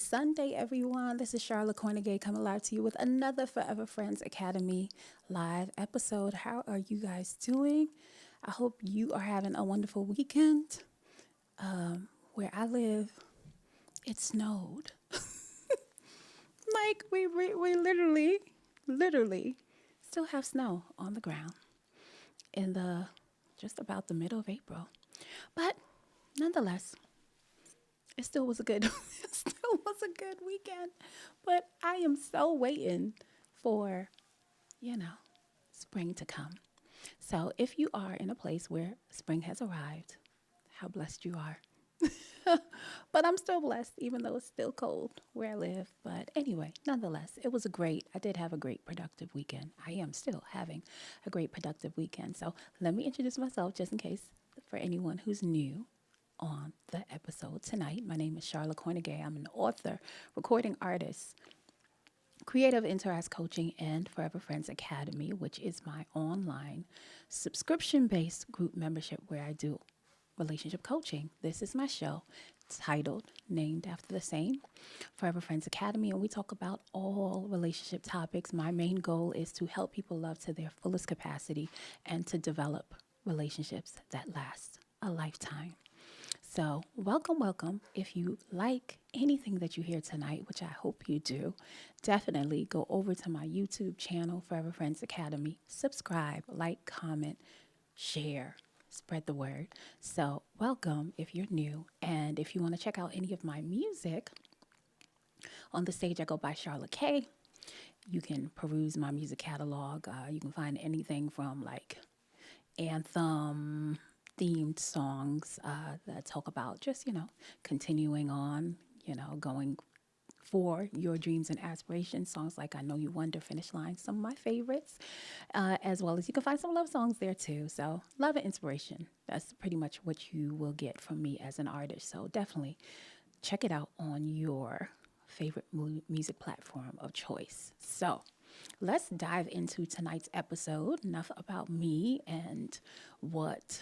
Sunday, everyone. This is Charlotte Cornegay coming live to you with another Forever Friends Academy live episode. How are you guys doing? I hope you are having a wonderful weekend. Where I live, it snowed. Like we literally still have snow on the ground in the just about the middle of April. But nonetheless, it still was a good it still was a good weekend. But I am so waiting for, you know, spring to come. So if you are in a place where spring has arrived, how blessed you are. But I'm still blessed, even though it's still cold where I live. But anyway, nonetheless, I did have a great productive weekend. I am still having a great productive weekend. So let me introduce myself just in case for anyone who's new on the episode tonight. My name is Charlotte Cornegay. I'm an author, recording artist, Creative Interact Coaching, and Forever Friends Academy, which is my online subscription-based group membership where I do relationship coaching. This is my show titled, named after the same, Forever Friends Academy, and we talk about all relationship topics. My main goal is to help people love to their fullest capacity and to develop relationships that last a lifetime. So welcome. If you like anything that you hear tonight, which I hope you do, definitely go over to my YouTube channel, Forever Friends Academy, subscribe, like, comment, share, spread the word. So welcome if you're new. And if you want to check out any of my music, on the stage I go by Charlotte K. You can peruse my music catalog. You can find anything from like anthem themed songs that talk about just, continuing on, going for your dreams and aspirations. Songs like I Know You Wonder, Finish Line, some of my favorites, as well as you can find some love songs there too. So love and inspiration. That's pretty much what you will get from me as an artist. So definitely check it out on your favorite music platform of choice. So let's dive into tonight's episode. Enough about me and what,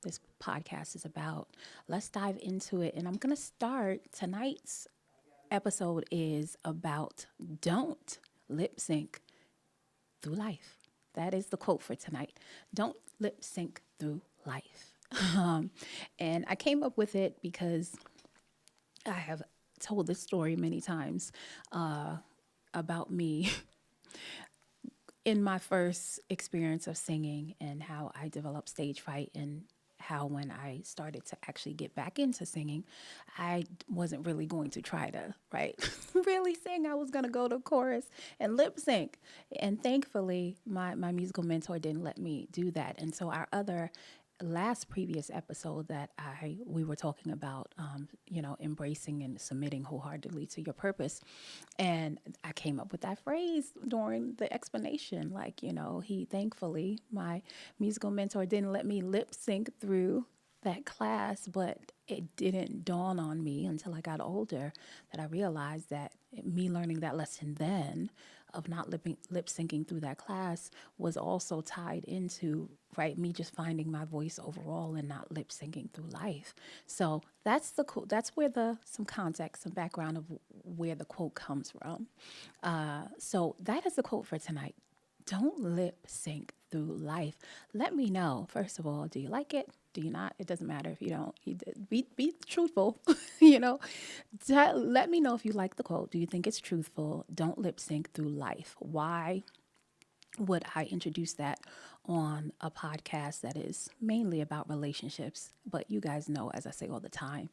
this podcast is about. Let's dive into it. And I'm going to start. Tonight's episode is about don't lip sync through life. That is the quote for tonight. Don't lip sync through life. And I came up with it because I have told this story many times about me in my first experience of singing and how I developed stage fright, and how when I started to actually get back into singing, I wasn't really going to try to, really sing. I was going to go to chorus and lip sync. And thankfully, my musical mentor didn't let me do that. And so our previous episode that we were talking about, embracing and submitting wholeheartedly to your purpose. And I came up with that phrase during the explanation, thankfully, my musical mentor didn't let me lip sync through that class, but it didn't dawn on me until I got older that I realized that me learning that lesson then of not lip syncing through that class was also tied into, me just finding my voice overall and not lip syncing through life. So that's where some context, some background of where the quote comes from. So that is the quote for tonight. Don't lip sync through life. Let me know, first of all, do you like it? Do you not? It doesn't matter if you don't. Be truthful, Let me know if you like the quote. Do you think it's truthful? Don't lip sync through life. Why would I introduce that on a podcast that is mainly about relationships? But you guys know, as I say all the time,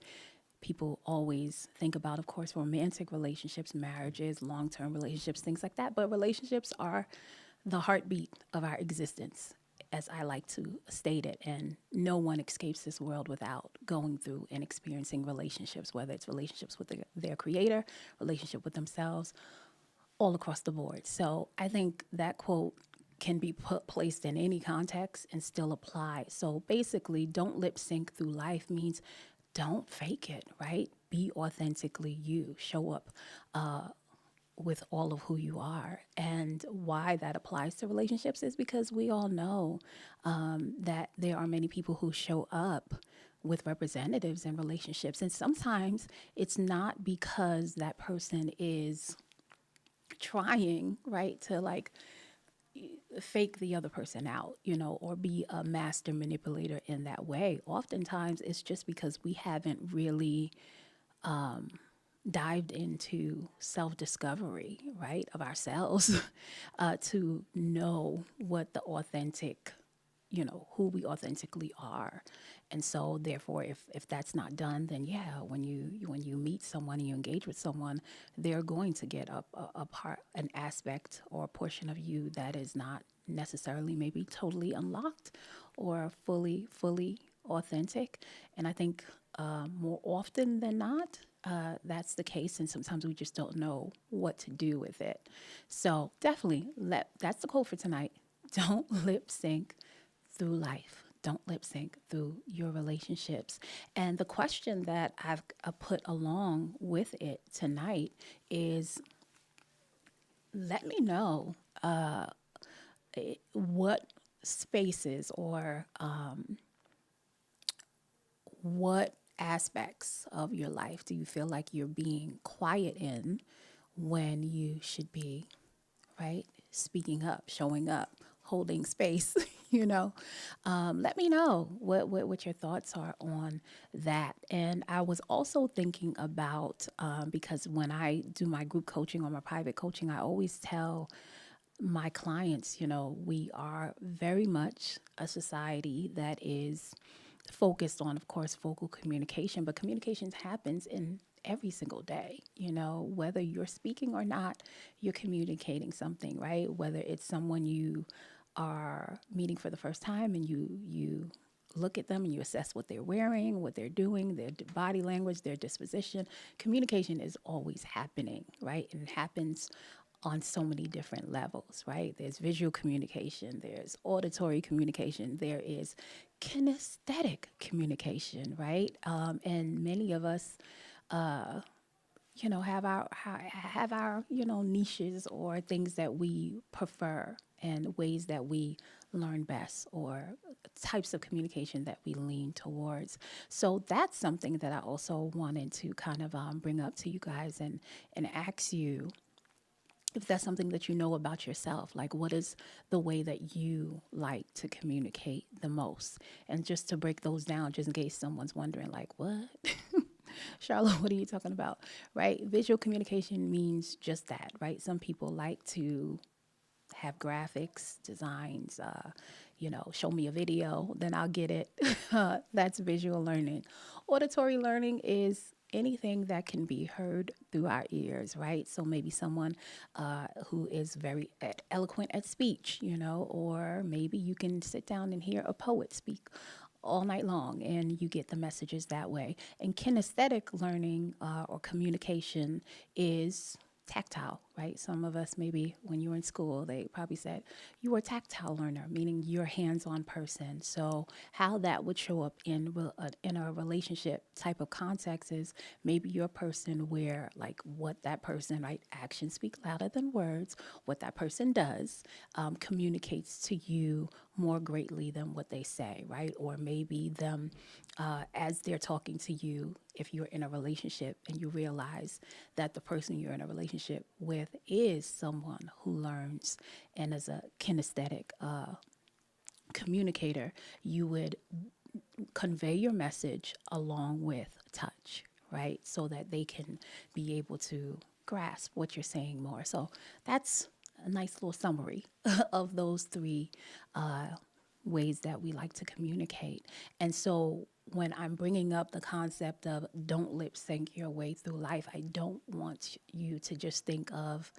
people always think about, of course, romantic relationships, marriages, long-term relationships, things like that. But relationships are the heartbeat of our existence, as I like to state it. And no one escapes this world without going through and experiencing relationships, whether it's relationships with their creator, relationship with themselves, all across the board. So I think that quote can be placed in any context and still apply. So basically, don't lip sync through life means don't fake it, right? Be authentically you. Show up with all of who you are. And why that applies to relationships is because we all know that there are many people who show up with representatives in relationships. And sometimes it's not because that person is trying, right, to like fake the other person out, or be a master manipulator in that way. Oftentimes it's just because we haven't really dived into self discovery, right, of ourselves to know what the authentic, who we authentically are. And so therefore if that's not done, then yeah, when you meet someone and you engage with someone, they're going to get a part, an aspect or a portion of you that is not necessarily maybe totally unlocked or fully authentic. And I think more often than not, that's the case, and sometimes we just don't know what to do with it. So definitely, that's the quote for tonight. Don't lip sync through life. Don't lip sync through your relationships. And the question that I've put along with it tonight is, let me know what spaces or what aspects of your life do you feel like you're being quiet in when you should be, right? Speaking up, showing up, holding space, Let me know what your thoughts are on that. And I was also thinking about, because when I do my group coaching or my private coaching, I always tell my clients, we are very much a society that is focused on, of course, vocal communication, but communication happens in every single day, whether you're speaking or not, you're communicating something, right? Whether it's someone you are meeting for the first time and you look at them and you assess what they're wearing, what they're doing, their body language, their disposition. Communication is always happening, right? And it happens on so many different levels, right? There's visual communication, there's auditory communication, there is kinesthetic communication, right? And many of us, have our niches or things that we prefer and ways that we learn best or types of communication that we lean towards. So that's something that I also wanted to kind of bring up to you guys and ask you if that's something that you know about yourself. Like, what is the way that you like to communicate the most? And just to break those down, just in case someone's wondering, like, what? Charlotte, what are you talking about? Right? Visual communication means just that, right? Some people like to have graphics, designs, show me a video, then I'll get it. That's visual learning. Auditory learning is anything that can be heard through our ears, right? So maybe someone who is very eloquent at speech, or maybe you can sit down and hear a poet speak all night long and you get the messages that way. And kinesthetic learning or communication is tactile, right? Some of us, maybe when you were in school, they probably said you were a tactile learner, meaning you're a hands-on person. So how that would show up in a relationship type of context is maybe you're a person where, like, what that person, right, actions speak louder than words. What that person does communicates to you more greatly than what they say, right? Or maybe them as they're talking to you, if you're in a relationship and you realize that the person you're in a relationship with is someone who learns and is a kinesthetic communicator, you would convey your message along with touch, right? So that they can be able to grasp what you're saying more. So that's a nice little summary of those three ways that we like to communicate. And so when I'm bringing up the concept of don't lip sync your way through life, I don't want you to just think of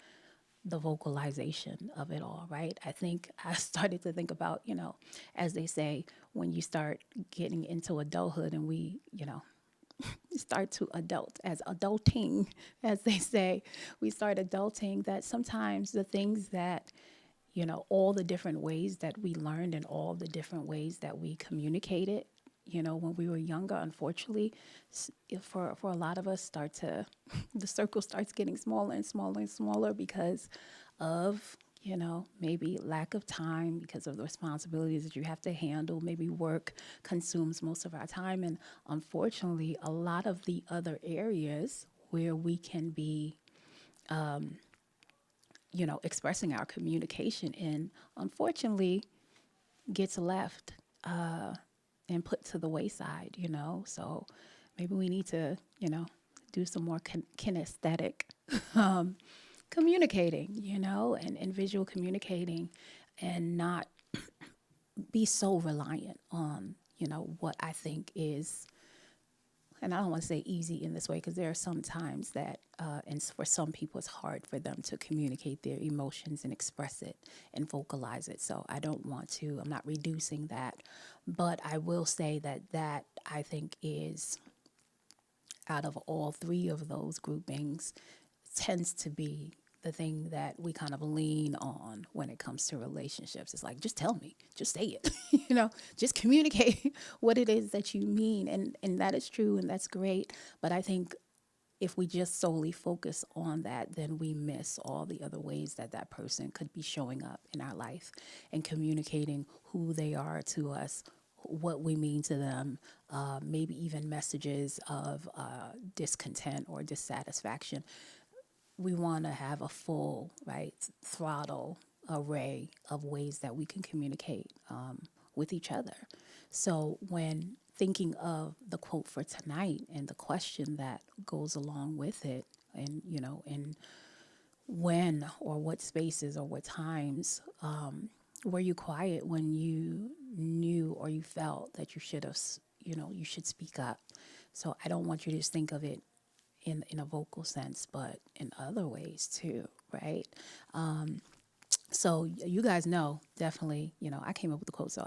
the vocalization of it all, right? I think I started to think about, as they say, when you start getting into adulthood and we, start to adult, as adulting, as they say, we start adulting, that sometimes the things that, all the different ways that we learned and all the different ways that we communicated, when we were younger, unfortunately, for a lot of us, the circle starts getting smaller and smaller and smaller because of, maybe lack of time because of the responsibilities that you have to handle. Maybe work consumes most of our time. And unfortunately, a lot of the other areas where we can be, expressing our communication in, unfortunately, gets left and put to the wayside. So maybe we need to, do some more kinesthetic communicating, and visual communicating, and not be so reliant on, what I think is, and I don't want to say easy in this way, because there are some times that, and for some people, it's hard for them to communicate their emotions and express it and vocalize it. So I'm not reducing that, but I will say that I think is, out of all three of those groupings, tends to be the thing that we kind of lean on when it comes to relationships. It's like, just tell me, just say it, just communicate what it is that you mean. And that is true, and that's great. But I think if we just solely focus on that, then we miss all the other ways that that person could be showing up in our life and communicating who they are to us, what we mean to them, maybe even messages of discontent or dissatisfaction. We want to have a full, right, throttle array of ways that we can communicate with each other. So when thinking of the quote for tonight and the question that goes along with it, and and when or what spaces or what times were you quiet when you knew or you felt that you should have, you should speak up. So I don't want you to just think of it in a vocal sense, but in other ways too, right? So you guys know, definitely, I came up with the quote, so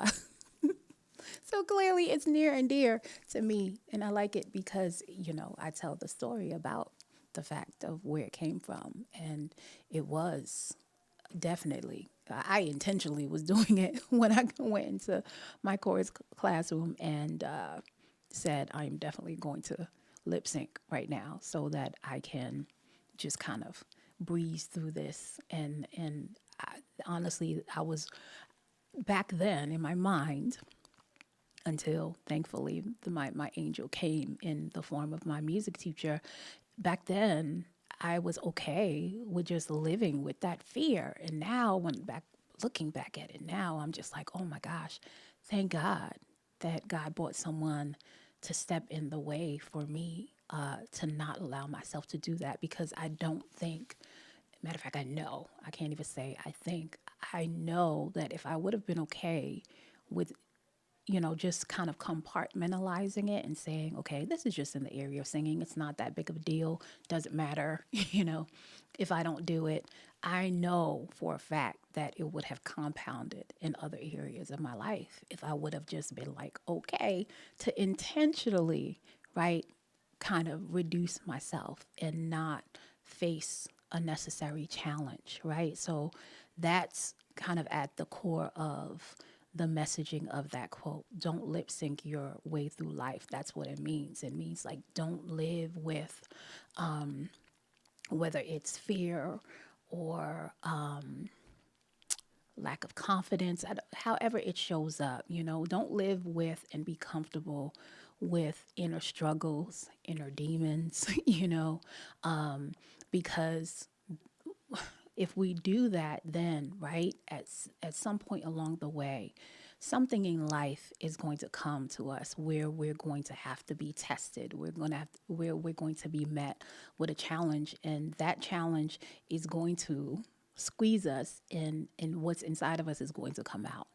clearly it's near and dear to me, and I like it because, I tell the story about the fact of where it came from, and it was definitely, I intentionally was doing it when I went into my chorus classroom and said, I'm definitely going to lip sync right now so that I can just kind of breeze through this. And honestly, I was back then in my mind, until thankfully my angel came in the form of my music teacher. Back then, I was okay with just living with that fear. And now, looking back at it now, I'm just like, oh my gosh, thank God that God brought someone to step in the way for me, to not allow myself to do that. Because I don't think, matter of fact, I can't even say I know that if I would have been okay with, just kind of compartmentalizing it and saying, okay, this is just in the area of singing. It's not that big of a deal. Doesn't matter, if I don't do it. I know for a fact that it would have compounded in other areas of my life if I would have just been like, okay, to intentionally, right, kind of reduce myself and not face a necessary challenge, right? So that's kind of at the core of the messaging of that quote. Don't lip sync your way through life. That's what it means. It means like, don't live with whether it's fear or lack of confidence, however it shows up, don't live with and be comfortable with inner struggles, inner demons, because if we do that, then, right, at some point along the way, something in life is going to come to us where we're going to have to be tested. Where we're going to be met with a challenge, and that challenge is going to squeeze us, and what's inside of us is going to come out.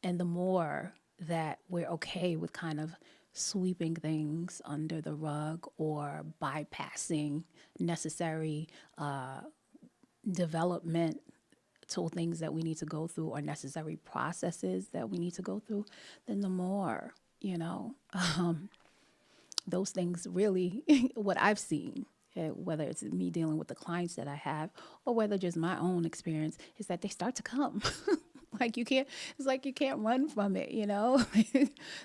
And the more that we're okay with kind of sweeping things under the rug or bypassing necessary developmental things that we need to go through or necessary processes that we need to go through, then the more, those things really, what I've seen, whether it's me dealing with the clients that I have or whether just my own experience, is that they start to come. It's like you can't run from it,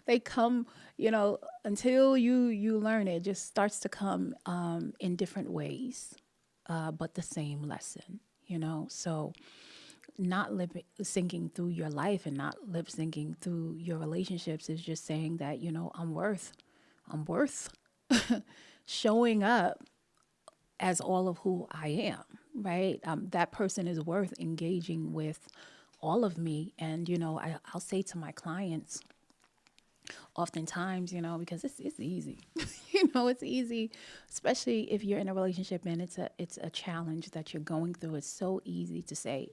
they come, until you learn it, just starts to come in different ways, but the same lesson, so not lip syncing through your life and not lip syncing through your relationships is just saying that, I'm worth showing up as all of who I am, right? That person is worth engaging with all of me. And, I'll say to my clients, oftentimes, because it's easy. It's easy, especially if you're in a relationship and it's a challenge that you're going through. It's so easy to say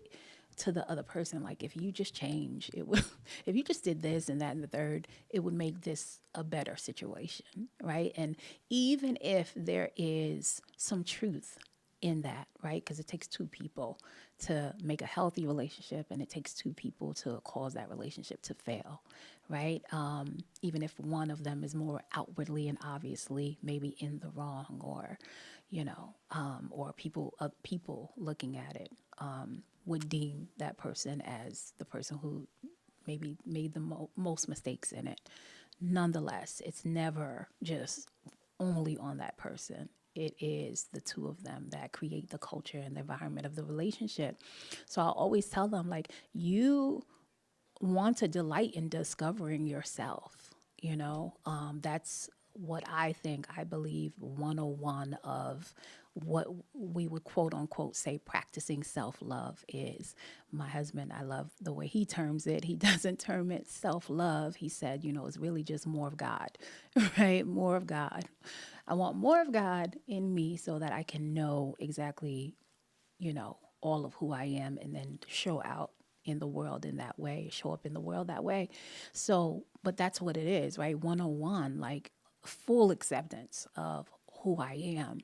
to the other person, like, if you just change, it would if you just did this and that and the third, it would make this a better situation, right? And even if there is some truth in that, right? Because it takes two people to make a healthy relationship, and it takes two people to cause that relationship to fail, right? Even if one of them is more outwardly and obviously maybe in the wrong, or, or people looking at it would deem that person as the person who maybe made the most mistakes in it. Nonetheless, it's never just only on that person. It is the two of them that create the culture and the environment of the relationship. So I always tell them, like, you want to delight in discovering yourself. That's what I believe 101 of what we would quote unquote say practicing self-love is. My husband, I love the way he terms it. He doesn't term it self-love. He said, it's really just more of God, right? More of God. I want more of God in me so that I can know exactly, all of who I am, and then show out in the world in that way, show up in the world that way. So, but that's what it is, right? 101, like full acceptance of who I am.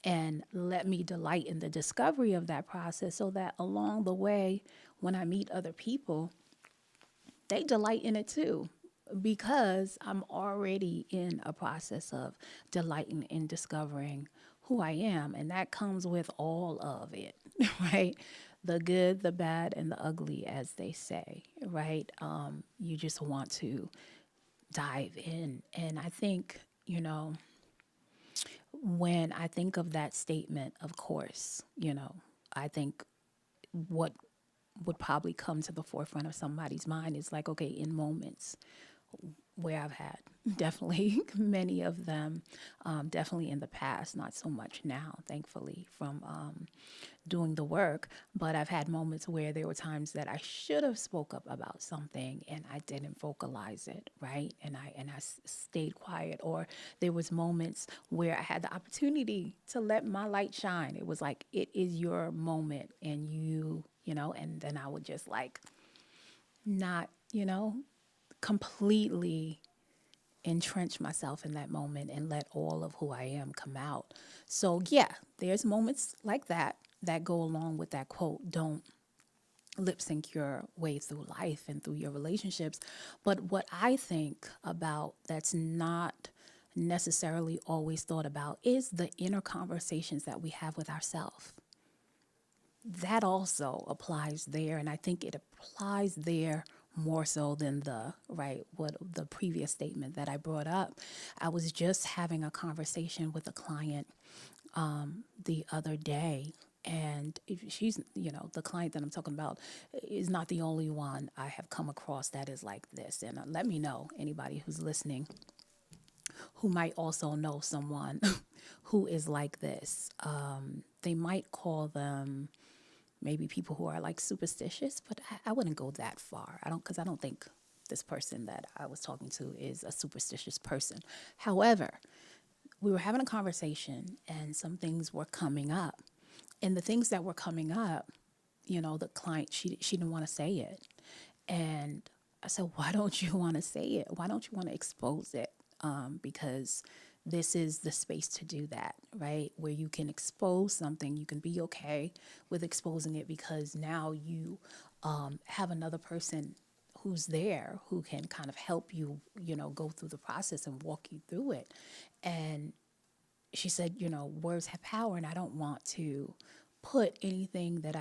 And let me delight in the discovery of that process so that along the way, when I meet other people, they delight in it too, because I'm already in a process of delighting in discovering who I am. And that comes with all of it, right? The good, the bad, and the ugly, as they say, right? You just want to dive in. And I think, when I think of that statement, of course, I think what would probably come to the forefront of somebody's mind is like, okay, in moments where I've had definitely many of them, definitely in the past, not so much now, thankfully, from doing the work. But I've had moments where there were times that I should have spoke up about something and I didn't vocalize it, right? And I stayed quiet. Or there was moments where I had the opportunity to let my light shine. It was like, it is your moment, and and then I would just like not, completely entrench myself in that moment and let all of who I am come out. So yeah, there's moments like that that go along with that quote, don't lip sync your way through life and through your relationships. But what I think about that's not necessarily always thought about is the inner conversations that we have with ourselves. That also applies there, and I think it applies there more so than the previous statement that I brought up. I was just having a conversation with a client the other day, and she's, the client that I'm talking about is not the only one I have come across that is like this. And let me know, anybody who's listening who might also know someone who is like this. They might call them maybe people who are like superstitious, but I wouldn't go that far. Because I don't think this person that I was talking to is a superstitious person. However, we were having a conversation and some things were coming up. And the things that were coming up, the client, she didn't want to say it. And I said, why don't you want to say it? Why don't you want to expose it? Because this is the space to do that, right? Where you can expose something, you can be okay with exposing it, because now you have another person who's there who can kind of help you, go through the process and walk you through it. And she said, words have power, and I don't want to put anything that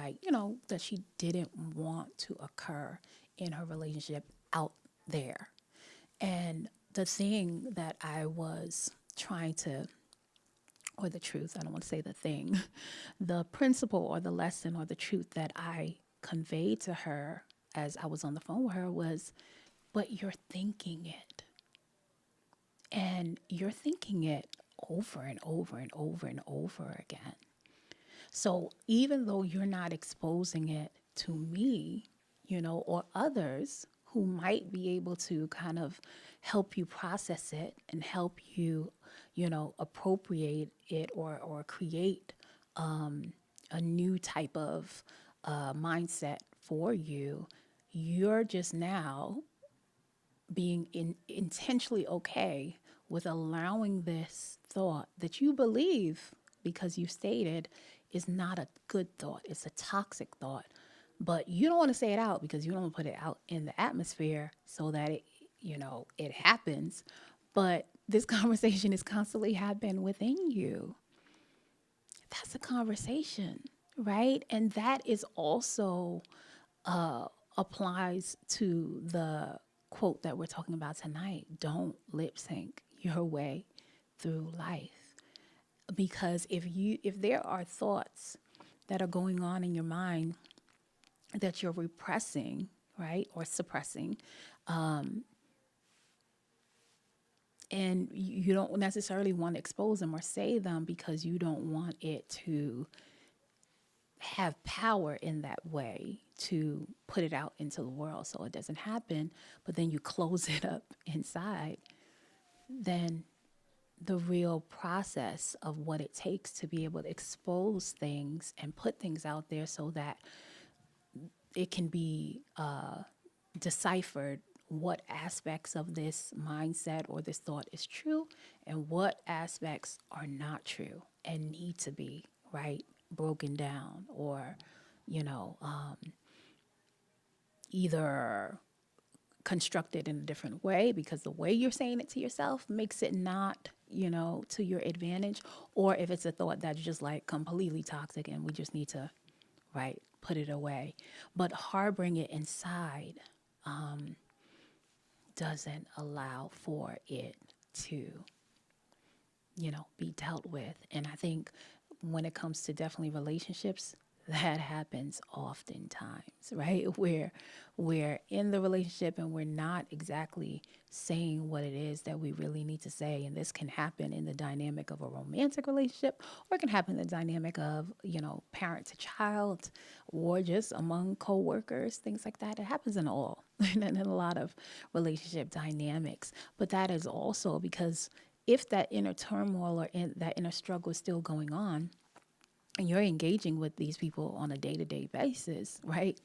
that she didn't want to occur in her relationship out there. And the thing that I was trying to, or the truth, I don't want to say the thing, the principle or the lesson or the truth that I conveyed to her as I was on the phone with her was, but you're thinking it. And you're thinking it over and over and over and over again. So even though you're not exposing it to me, or others who might be able to kind of help you process it and help you, appropriate it or create a new type of mindset for you, you're just now being intentionally okay with allowing this thought that you believe, because you stated, is not a good thought. It's a toxic thought. But you don't want to say it out because you don't want to put it out in the atmosphere so that it happens. But this conversation is constantly happening within you. That's a conversation, right? And that is also applies to the quote that we're talking about tonight. Don't lip sync your way through life. Because if there are thoughts that are going on in your mind that you're repressing, right, or suppressing, and you don't necessarily want to expose them or say them because you don't want it to have power in that way to put it out into the world so it doesn't happen, but then you close it up inside, then the real process of what it takes to be able to expose things and put things out there so that it can be deciphered what aspects of this mindset or this thought is true and what aspects are not true and need to be, right, broken down or, either constructed in a different way because the way you're saying it to yourself makes it not, to your advantage, or if it's a thought that's just like completely toxic and we just need to, right, put it away. But harboring it inside doesn't allow for it to, be dealt with. And I think when it comes to definitely relationships, that happens oftentimes, right? Where we're in the relationship and we're not exactly saying what it is that we really need to say. And this can happen in the dynamic of a romantic relationship, or it can happen in the dynamic of, parent to child, or just among coworkers, things like that. It happens in all, and in a lot of relationship dynamics. But that is also because if that inner turmoil or that inner struggle is still going on, and you're engaging with these people on a day-to-day basis, right?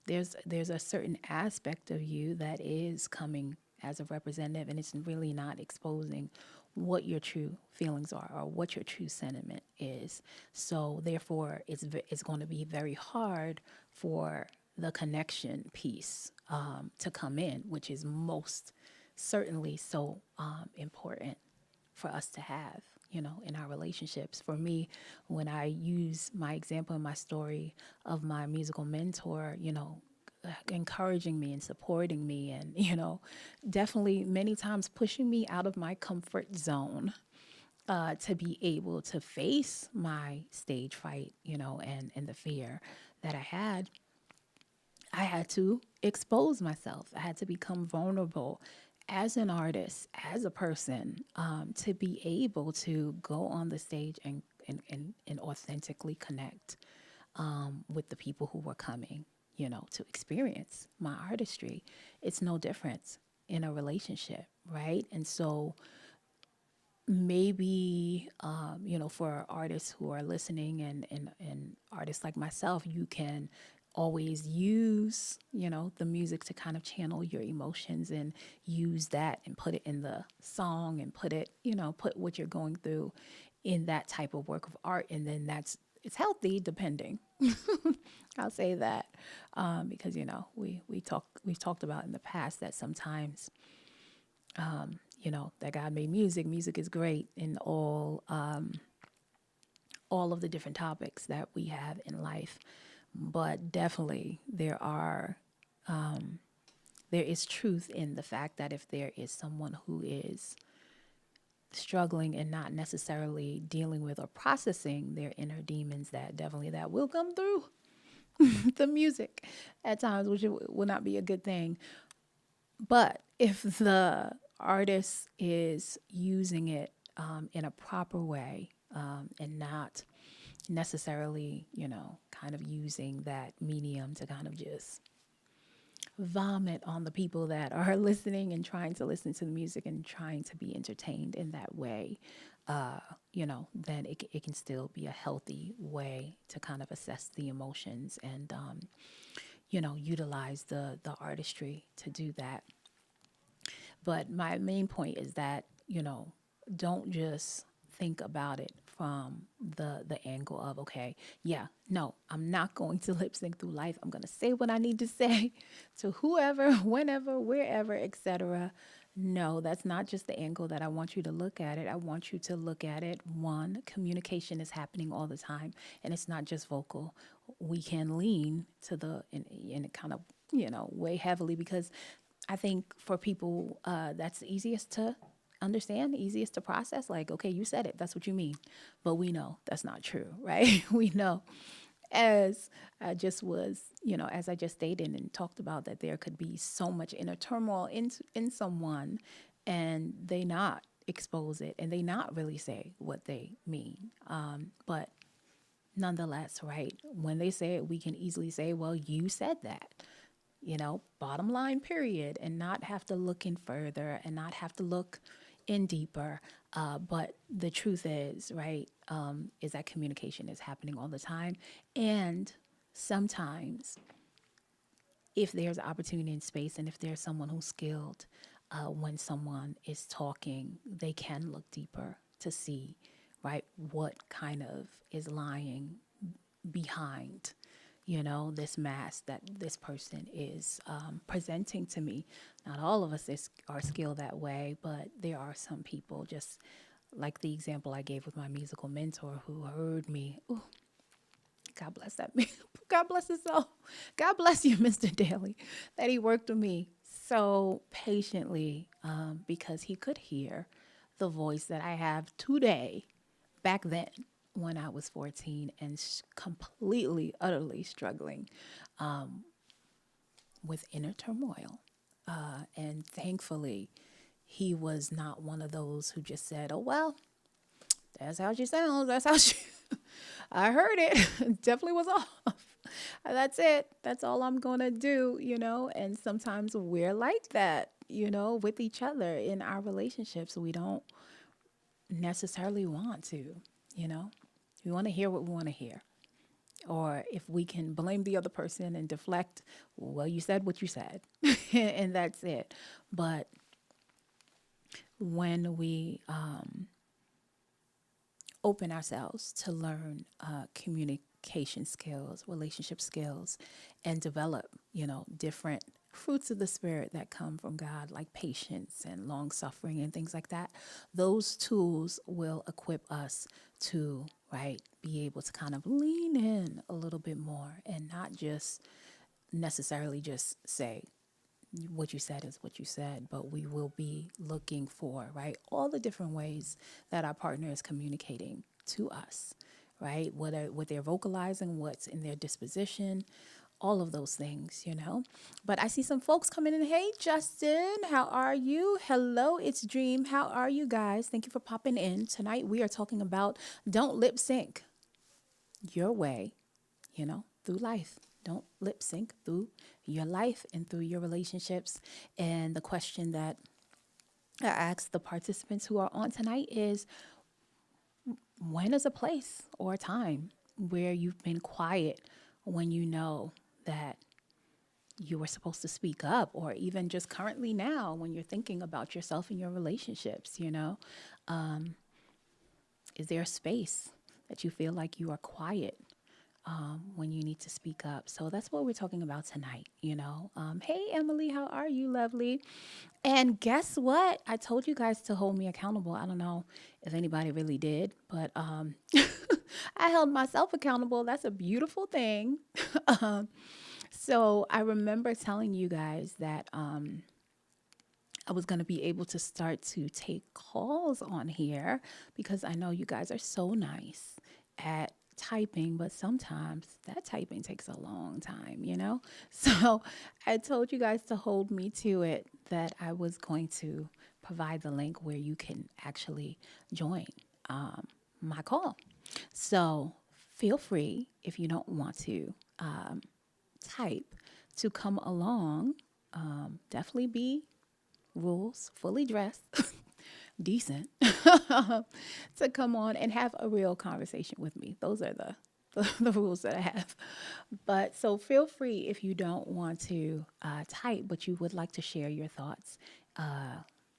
There's a certain aspect of you that is coming as a representative, and it's really not exposing what your true feelings are or what your true sentiment is. So therefore, it's going to be very hard for the connection piece to come in, which is most certainly so important for us to have, in our relationships. For me, when I use my example in my story of my musical mentor, encouraging me and supporting me and, definitely many times pushing me out of my comfort zone to be able to face my stage fright, and the fear that I had to expose myself. I had to become vulnerable as an artist, as a person, to be able to go on the stage and authentically connect with the people who were coming, to experience my artistry. It's no different in a relationship, right? And so maybe, for artists who are listening and artists like myself, you can always use, the music to kind of channel your emotions and use that and put it in the song and put it, put what you're going through in that type of work of art. And then it's healthy depending. I'll say that because, we've talked about in the past that sometimes, that God made music. Music is great in all of the different topics that we have in life. But definitely there is truth in the fact that if there is someone who is struggling and not necessarily dealing with or processing their inner demons, that definitely that will come through. the music at times, which will not be a good thing. But if the artist is using it in a proper way and not necessarily, kind of using that medium to kind of just vomit on the people that are listening and trying to listen to the music and trying to be entertained in that way, then it can still be a healthy way to kind of assess the emotions and, utilize the artistry to do that. But my main point is that, don't just think about it from the angle of, okay, yeah, no, I'm not going to lip sync through life. I'm going to say what I need to say to whoever, whenever, wherever, etc. No, that's not just the angle that I want you to look at it. I want you to look at it. One, communication is happening all the time, and it's not just vocal. We can lean to and it kind of, weigh heavily because I think for people, that's the easiest to understand, easiest to process. Like, okay, you said it. That's what you mean. But we know that's not true, right? We know, as I just was, as I just stated and talked about, that there could be so much inner turmoil in someone and they not expose it and they not really say what they mean. But nonetheless, right, when they say it, we can easily say, well, you said that, bottom line, period, and not have to look in further and not have to look in deeper. But the truth is, right, is that communication is happening all the time. And sometimes, if there's opportunity in space and if there's someone who's skilled, when someone is talking, they can look deeper to see, right, what kind of is lying behind, this mask that this person is presenting to me. Not all of us are skilled that way, but there are some people, just like the example I gave with my musical mentor, who heard me. Ooh, God bless that man. God bless his soul. God bless you, Mr. Daly, that he worked with me so patiently because he could hear the voice that I have today back then when I was 14 and completely, utterly struggling with inner turmoil. And thankfully, he was not one of those who just said, oh, well, that's how she sounds. That's how she, I heard it. Definitely was off. That's it. That's all I'm going to do, And sometimes we're like that, with each other in our relationships. We don't necessarily want to, We want to hear what we want to hear. Or if we can blame the other person and deflect, well, you said what you said, and that's it. But when we open ourselves to learn communication skills, relationship skills, and develop, different fruits of the spirit that come from God, like patience and long suffering and things like that, those tools will equip us to, right, be able to kind of lean in a little bit more and not just necessarily just say, what you said is what you said, but we will be looking for, right, all the different ways that our partner is communicating to us, right? What they're vocalizing, what's in their disposition, all of those things, But I see some folks coming in. Hey, Justin, how are you? Hello, it's Dream. How are you guys? Thank you for popping in. Tonight we are talking about don't lip sync your way, through life. Don't lip sync through your life and through your relationships. And the question that I ask the participants who are on tonight is, when is a place or a time where you've been quiet when you know that you were supposed to speak up, or even just currently now when you're thinking about yourself and your relationships, Is there a space that you feel like you are quiet when you need to speak up? So that's what we're talking about tonight, Hey, Emily, how are you, lovely? And guess what? I told you guys to hold me accountable. I don't know if anybody really did, but I held myself accountable. That's a beautiful thing. So I remember telling you guys that I was going to be able to start to take calls on here because I know you guys are so nice at typing, but sometimes that typing takes a long time, you know? So I told you guys to hold me to it that I was going to provide the link where you can actually join my call. So feel free if you don't want to type to come along. Definitely be rules, fully dressed, decent, to come on and have a real conversation with me. Those are the rules that I have. But so feel free if you don't want to type, but you would like to share your thoughts.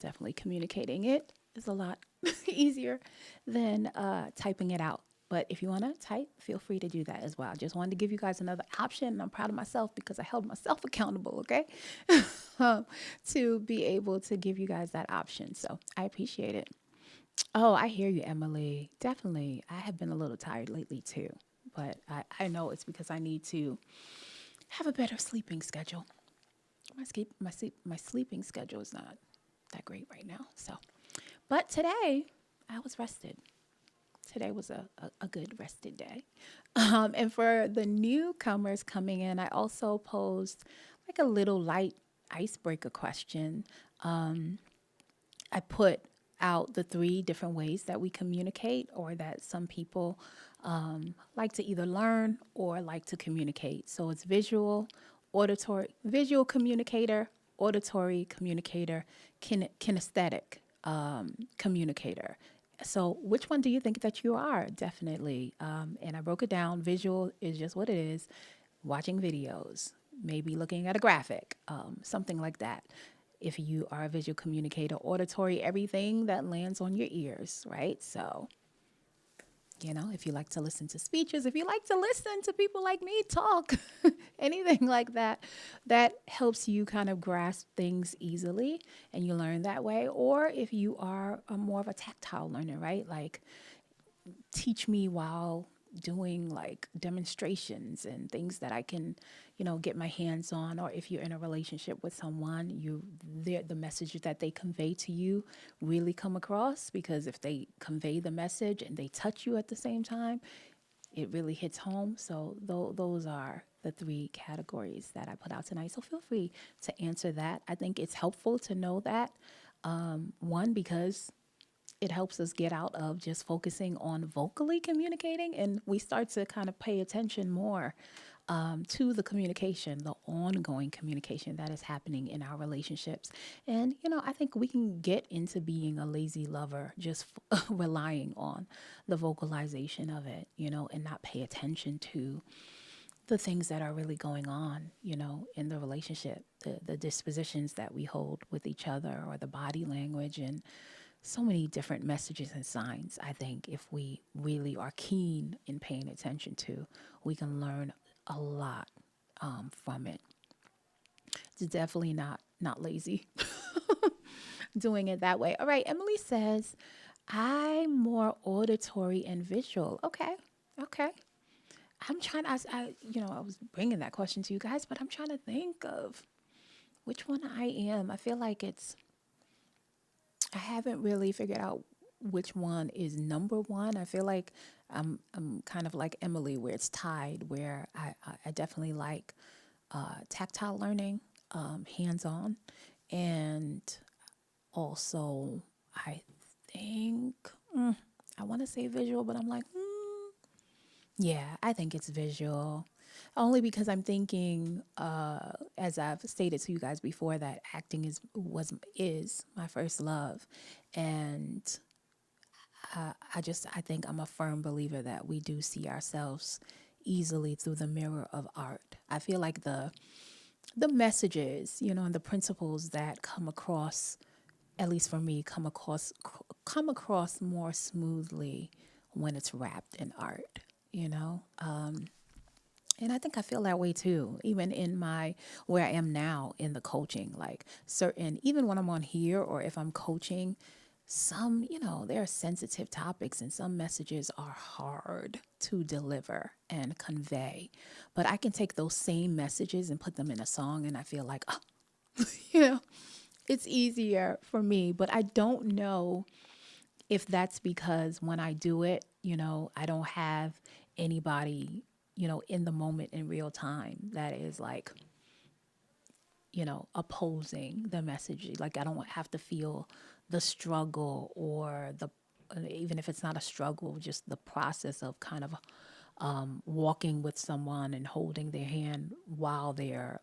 Definitely communicating it is a lot easier than typing it out. But if you want to type, feel free to do that as well. Just wanted to give you guys another option. And I'm proud of myself because I held myself accountable, okay? To be able to give you guys that option. So I appreciate it. Oh, I hear you, Emily. Definitely. I have been a little tired lately too. But I know it's because I need to have a better sleeping schedule. My sleeping schedule is not that great right now. So, but today I was rested. Today was a good rested day. And for the newcomers coming in, I also posed like a little light icebreaker question. I put out the 3 different ways that we communicate, or that some people like to either learn or like to communicate. So it's visual communicator, auditory communicator, kinesthetic communicator. So which one do you think that you are? Definitely. And I broke it down. Visual is just what it is. Watching videos, maybe looking at a graphic, something like that. If you are a visual communicator, auditory, everything that lands on your ears, right? So, if you like to listen to speeches, if you like to listen to people like me talk, anything like that, that helps you kind of grasp things easily and you learn that way. Or if you are more of a tactile learner, right? Like teach me while doing like demonstrations and things that I can, get my hands on. Or if you're in a relationship with someone, the message that they convey to you really come across, because if they convey the message and they touch you at the same time, it really hits home. So those are the 3 categories that I put out tonight. So feel free to answer that. I think it's helpful to know that. One, because it helps us get out of just focusing on vocally communicating, and we start to kind of pay attention more to the communication, the ongoing communication that is happening in our relationships. And, I think we can get into being a lazy lover, just relying on the vocalization of it, and not pay attention to the things that are really going on, in the relationship, the dispositions that we hold with each other, or the body language, and so many different messages and signs. I think if we really are keen in paying attention to, we can learn a lot from it. It's definitely not lazy doing it that way. All right, Emily says, I'm more auditory and visual. Okay. I'm trying to, I was bringing that question to you guys, but I'm trying to think of which one I am. I feel like I haven't really figured out which one is number one. I feel like I'm kind of like Emily, where it's tied, where I definitely like tactile learning, hands-on, and also I think I want to say visual, but I'm like, yeah, I think it's visual. Only because I'm thinking, as I've stated to you guys before, that acting is my first love, and I think I'm a firm believer that we do see ourselves easily through the mirror of art. I feel like the messages, and the principles that come across, at least for me, come across more smoothly when it's wrapped in art. And I think I feel that way too, even in where I am now in the coaching, like even when I'm on here or if I'm coaching, there are sensitive topics and some messages are hard to deliver and convey. But I can take those same messages and put them in a song, and I feel like, it's easier for me. But I don't know if that's because when I do it, I don't have anybody, in the moment in real time that is like, opposing the message. Like I don't have to feel the struggle or even if it's not a struggle, just the process of kind of walking with someone and holding their hand while they're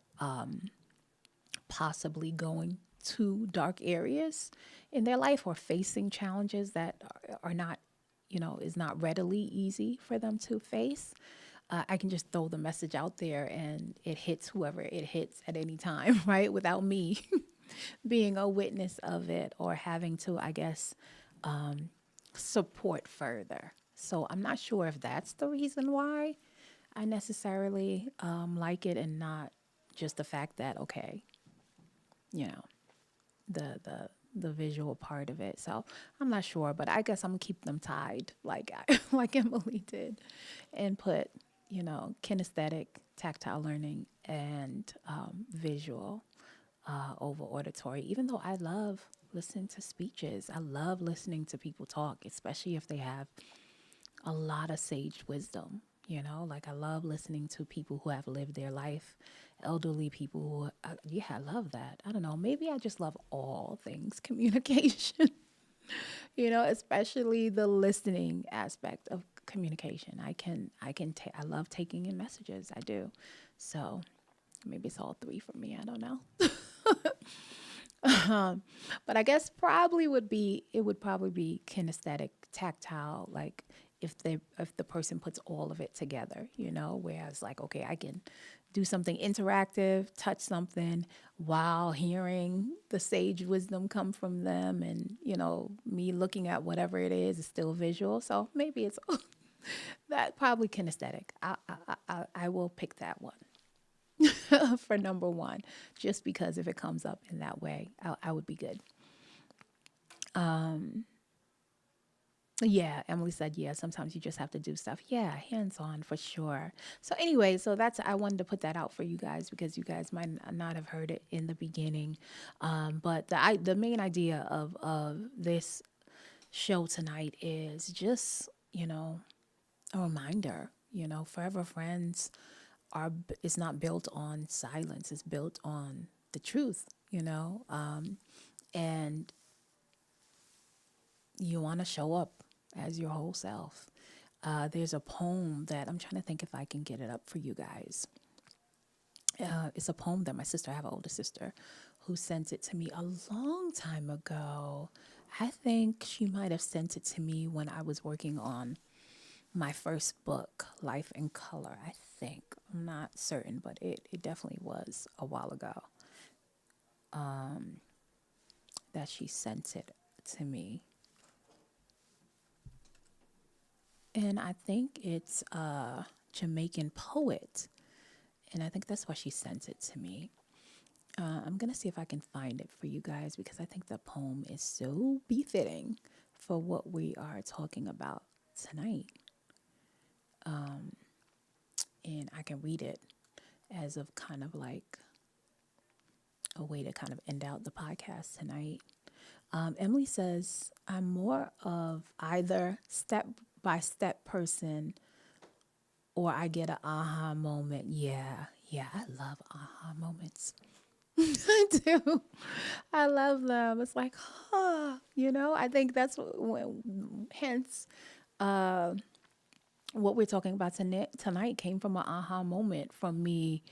possibly going to dark areas in their life or facing challenges that are not, is not readily easy for them to face. I can just throw the message out there and it hits whoever it hits at any time, right? Without me being a witness of it or having to, I guess, support further. So I'm not sure if that's the reason why I necessarily like it and not just the fact that, okay, you know, the visual part of it. So I'm not sure, but I guess I'm gonna keep them tied like like Emily did, and put kinesthetic, tactile learning, and visual over auditory. Even though I love listening to speeches, I love listening to people talk, especially if they have a lot of sage wisdom. Like I love listening to people who have lived their life, elderly people who, yeah, I love that. I don't know, maybe I just love all things communication, especially the listening aspect of communication. I love taking in messages. I do. So maybe it's all three for me. I don't know. But I guess it would probably be kinesthetic, tactile, like if the person puts all of it together, whereas like, okay, I can do something interactive, touch something while hearing the sage wisdom come from them, and me looking at whatever it is still visual. So maybe it's that, probably kinesthetic. I will pick that one for number one, just because if it comes up in that way, I would be good. Yeah, Emily said, yeah, sometimes you just have to do stuff. Yeah, hands on for sure. So anyway, I wanted to put that out for you guys because you guys might not have heard it in the beginning. But the main idea of this show tonight is just, a reminder, Forever Friends is not built on silence. It's built on the truth, and you want to show up as your whole self. There's a poem that I'm trying to think if I can get it up for you guys. It's a poem that my sister, I have an older sister, who sent it to me a long time ago. I think she might have sent it to me when I was working on my first book, Life in Color, I think. I'm not certain, but it definitely was a while ago that she sent it to me. And I think it's a Jamaican poet. And I think that's why she sent it to me. I'm going to see if I can find it for you guys because I think the poem is so befitting for what we are talking about tonight. And I can read it as of kind of like a way to kind of end out the podcast tonight. Emily says, I'm more of either step-by-step person or I get an aha moment. Yeah, I love aha moments. I do. I love them. It's like, I think that's hence what we're talking about tonight came from an aha moment from me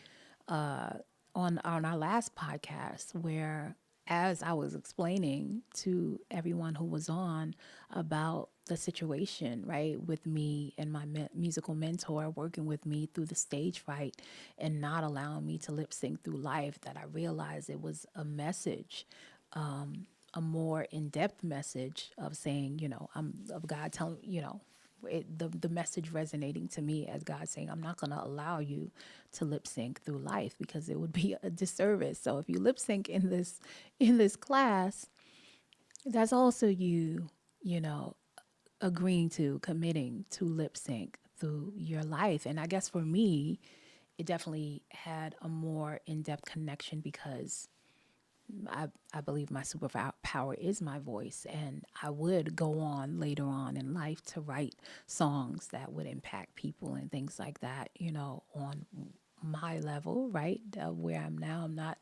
on our last podcast, where as I was explaining to everyone who was on about the situation, right, with me and my musical mentor working with me through the stage fright and not allowing me to lip sync through life, that I realized it was a message, a more in-depth message of saying, I'm of God telling, the message resonating to me as God saying, I'm not going to allow you to lip sync through life because it would be a disservice. So if you lip sync in this class, that's also you agreeing to, committing to lip sync through your life. And I guess for me, it definitely had a more in-depth connection because I believe my superpower is my voice, and I would go on later on in life to write songs that would impact people and things like that, on my level, right? Where I'm now, I'm not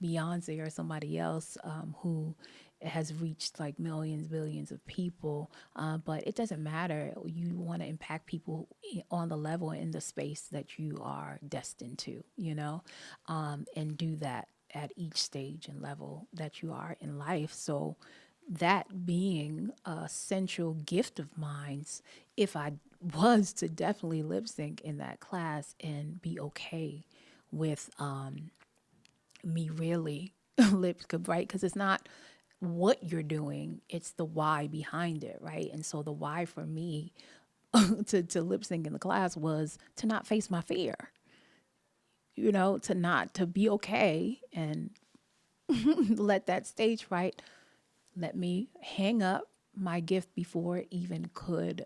Beyonce or somebody else who has reached like millions, billions of people. But it doesn't matter. You want to impact people on the level in the space that you are destined to, and do that at each stage and level that you are in life. So that being a central gift of mine, if I was to definitely lip sync in that class and be okay with me really lip sync, right? Because it's not what you're doing, it's the why behind it, right? And so the why for me to lip sync in the class was to not face my fear, to be okay and let that stage right let me hang up my gift before it even could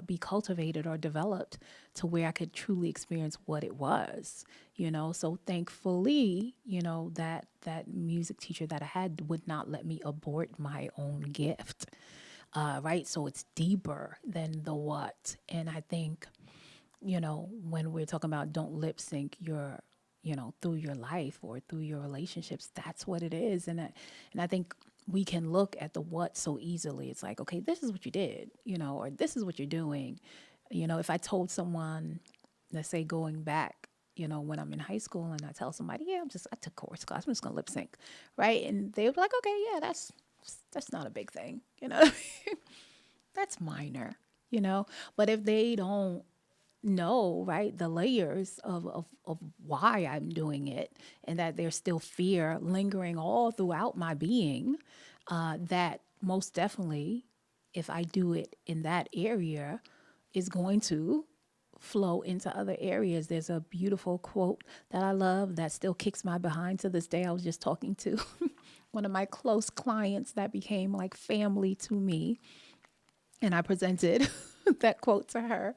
be cultivated or developed to where I could truly experience what it was, So thankfully, that music teacher that I had would not let me abort my own gift, right? So it's deeper than the what. And I think, when we're talking about don't lip sync your through your life or through your relationships, that's what it is. And I think we can look at the what so easily. It's like, okay, this is what you did, or this is what you're doing. If I told someone, let's say going back, when I'm in high school and I tell somebody, yeah, I took chorus class, I'm just gonna lip sync, right? And they would be like, okay, yeah, that's not a big thing, that's minor, But if they don't know, right, the layers of why I'm doing it, and that there's still fear lingering all throughout my being, that most definitely, if I do it in that area, is going to flow into other areas. There's a beautiful quote that I love that still kicks my behind to this day. I was just talking to one of my close clients that became like family to me, and I presented that quote to her,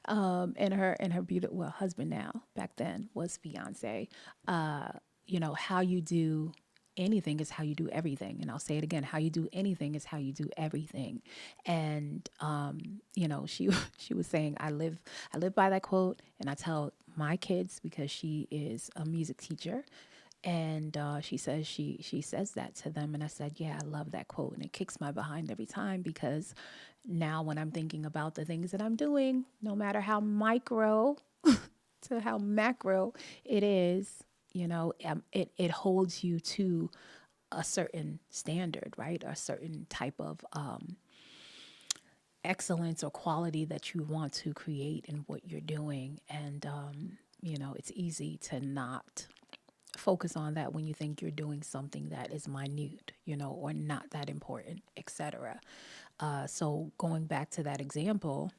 and her beautiful husband now, back then was Beyonce. How you do anything is how you do everything, and I'll say it again: how you do anything is how you do everything. And she she was saying, I live by that quote, and I tell my kids because she is a music teacher. And she says she says that to them, and I said, yeah, I love that quote, and it kicks my behind every time, because now when I'm thinking about the things that I'm doing, no matter how micro to how macro it is, it holds you to a certain standard, right? A certain type of excellence or quality that you want to create in what you're doing. And it's easy to not focus on that when you think you're doing something that is minute, or not that important, etc. So going back to that example,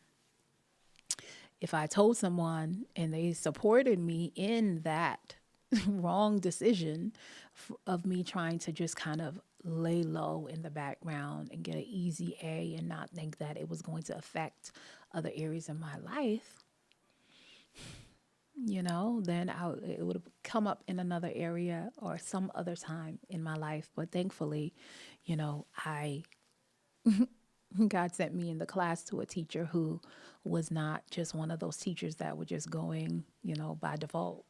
if I told someone and they supported me in that wrong decision of me trying to just kind of lay low in the background and get an easy A and not think that it was going to affect other areas in my life, then it would have come up in another area or some other time in my life. But thankfully, I God sent me in the class to a teacher who was not just one of those teachers that were just going, by default,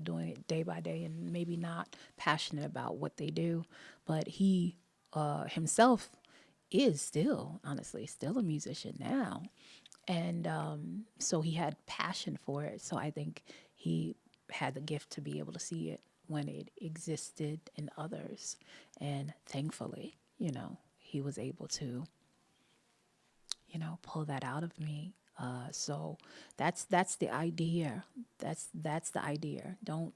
doing it day by day and maybe not passionate about what they do. But he himself is still, honestly, still a musician now. And so he had passion for it. So I think he had the gift to be able to see it when it existed in others. And thankfully, he was able to pull that out of me. So that's the idea. That's the idea. No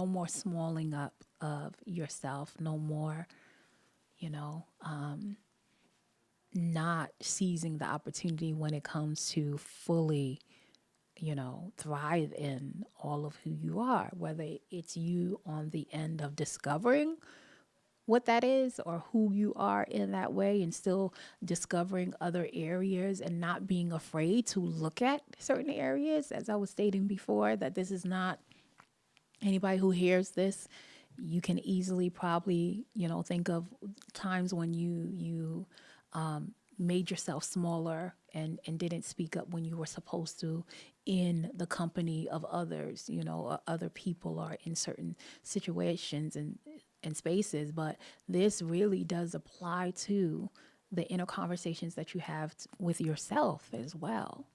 more smalling up of yourself. No more, not seizing the opportunity when it comes to fully, thrive in all of who you are. Whether it's you on the end of discovering what that is or who you are in that way, and still discovering other areas and not being afraid to look at certain areas. As I was stating before, that this is not anybody who hears this You can easily probably, think of times when you made yourself smaller and didn't speak up when you were supposed to in the company of others, other people, or in certain situations and spaces. But this really does apply to the inner conversations that you have with yourself as well,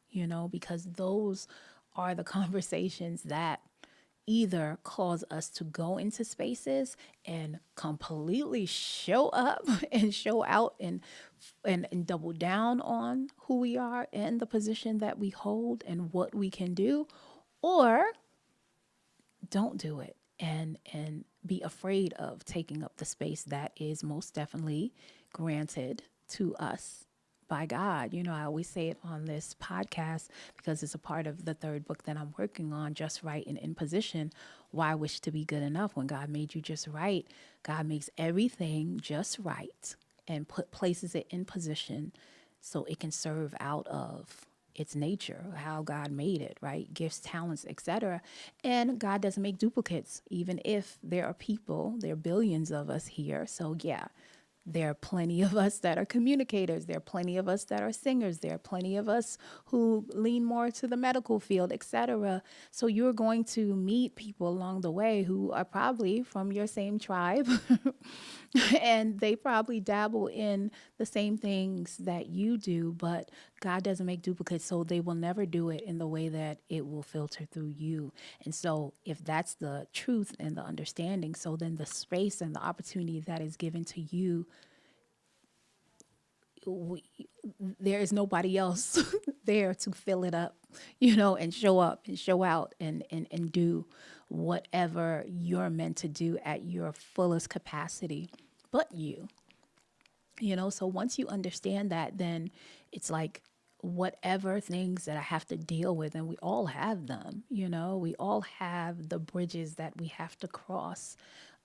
because those are the conversations that either cause us to go into spaces and completely show up and show out and double down on who we are and the position that we hold and what we can do, or don't do it and be afraid of taking up the space that is most definitely granted to us by God. I always say it on this podcast because it's a part of the third book that I'm working on, Just Right and in Position. Why wish to be good enough when God made you just right? God makes everything just right and places it in position so it can serve out of its nature, how God made it, right? Gifts, talents, etc. And God doesn't make duplicates, even if there are people, there are billions of us here. So yeah, there are plenty of us that are communicators. There are plenty of us that are singers. There are plenty of us who lean more to the medical field, etc. So you're going to meet people along the way who are probably from your same tribe and they probably dabble in the same things that you do, but God doesn't make duplicates, so they will never do it in the way that it will filter through you. And so if that's the truth and the understanding, so then the space and the opportunity that is given to you, we, there is nobody else there to fill it up, and show up and show out and do whatever you're meant to do at your fullest capacity, but so once you understand that, then it's like whatever things that I have to deal with, and we all have them, we all have the bridges that we have to cross,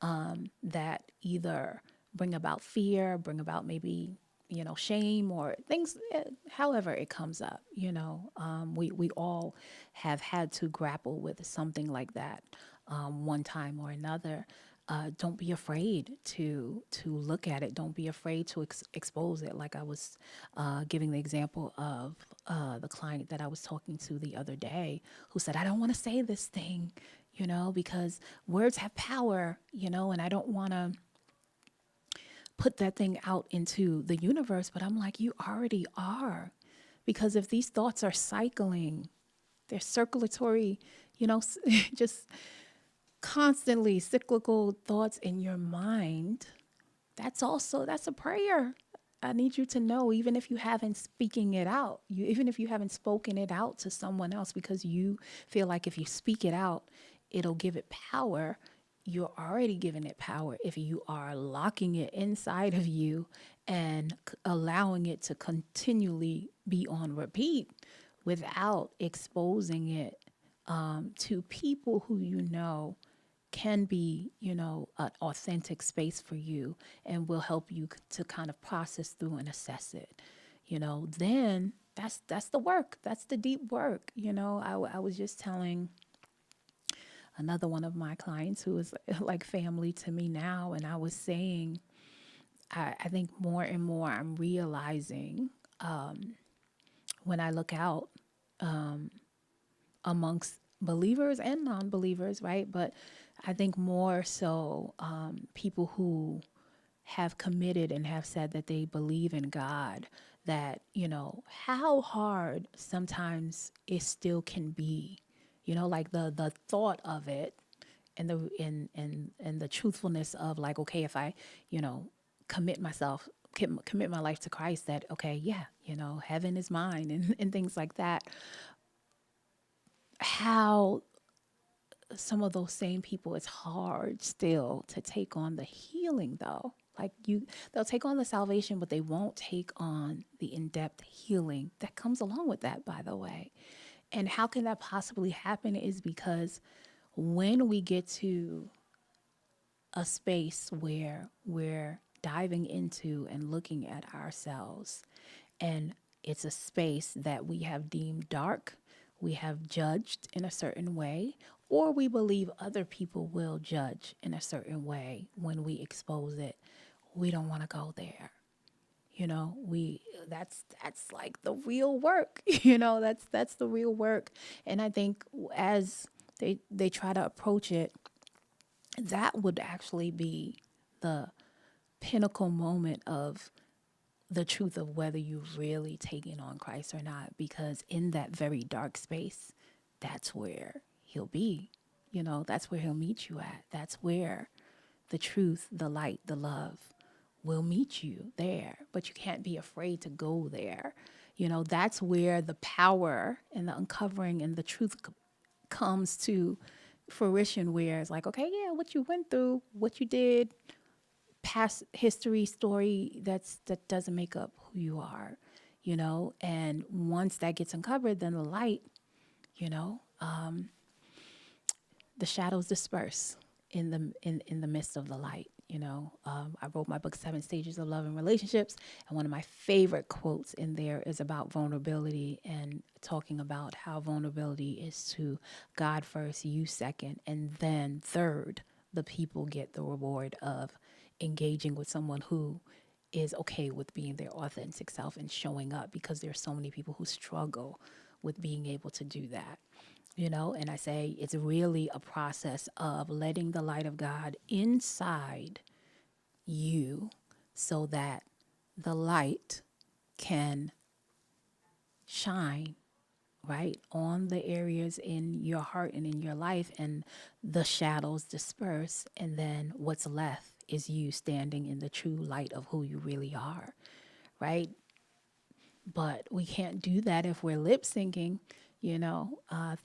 that either bring about fear, bring about maybe, shame or things, however it comes up, we all have had to grapple with something like that, one time or another. Don't be afraid to look at it. Don't be afraid to expose it. Like I was giving the example of the client that I was talking to the other day, who said, "I don't want to say this thing, because words have power, and I don't want to put that thing out into the universe." But I'm like, you already are, because if these thoughts are cycling, they're circulatory, just constantly cyclical thoughts in your mind, that's a prayer. I need you to know, even if you haven't speaking it out, even if you haven't spoken it out to someone else, because you feel like if you speak it out, it'll give it power. You're already giving it power if you are locking it inside of you and allowing it to continually be on repeat without exposing it to people who can be, an authentic space for you and will help you to kind of process through and assess it, then that's the work. That's the deep work. I was just telling another one of my clients who is like family to me now, and I was saying, I think more and more I'm realizing when I look out amongst believers and non-believers, right? But I think more so people who have committed and have said that they believe in God, that, how hard sometimes it still can be, like the thought of it and the truthfulness of like, okay, if I, commit myself, commit my life to Christ, that, okay, yeah, heaven is mine and things like that. How some of those same people, it's hard still to take on the healing though. Like they'll take on the salvation, but they won't take on the in-depth healing that comes along with that, by the way. And how can that possibly happen is because when we get to a space where we're diving into and looking at ourselves, and it's a space that we have deemed dark, we have judged in a certain way, or we believe other people will judge in a certain way when we expose it. We don't want to go there. We that's like the real work. That's the real work. And I think as they try to approach it, that would actually be the pinnacle moment of the truth of whether you've really taken on Christ or not, because in that very dark space, that's where he'll be. That's where he'll meet you at. That's where the truth, the light, the love will meet you there. But you can't be afraid to go there. That's where the power and the uncovering and the truth comes to fruition, where it's like, okay, yeah, what you went through, what you did, past history, story, that doesn't make up who you are, and once that gets uncovered, then the light, you know, the shadows disperse in the midst of the light. I wrote my book, 7 Stages of Love and Relationships, and one of my favorite quotes in there is about vulnerability, and talking about how vulnerability is to God first, you second, and then third, the people get the reward of engaging with someone who is okay with being their authentic self and showing up, because there's so many people who struggle with being able to do that. And I say it's really a process of letting the light of God inside you so that the light can shine right on the areas in your heart and in your life, and the shadows disperse, and then what's left is you standing in the true light of who you really are, right? But we can't do that if we're lip syncing,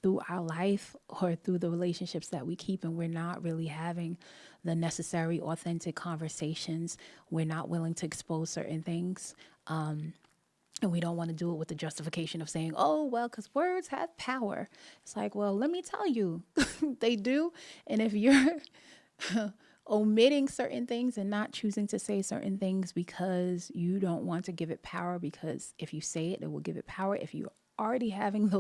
through our life or through the relationships that we keep, and we're not really having the necessary authentic conversations. We're not willing to expose certain things. And we don't want to do it with the justification of saying, oh, well, because words have power. It's like, well, let me tell you, they do. And if you're omitting certain things and not choosing to say certain things because you don't want to give it power, because if you say it, it will give it power. If you're already having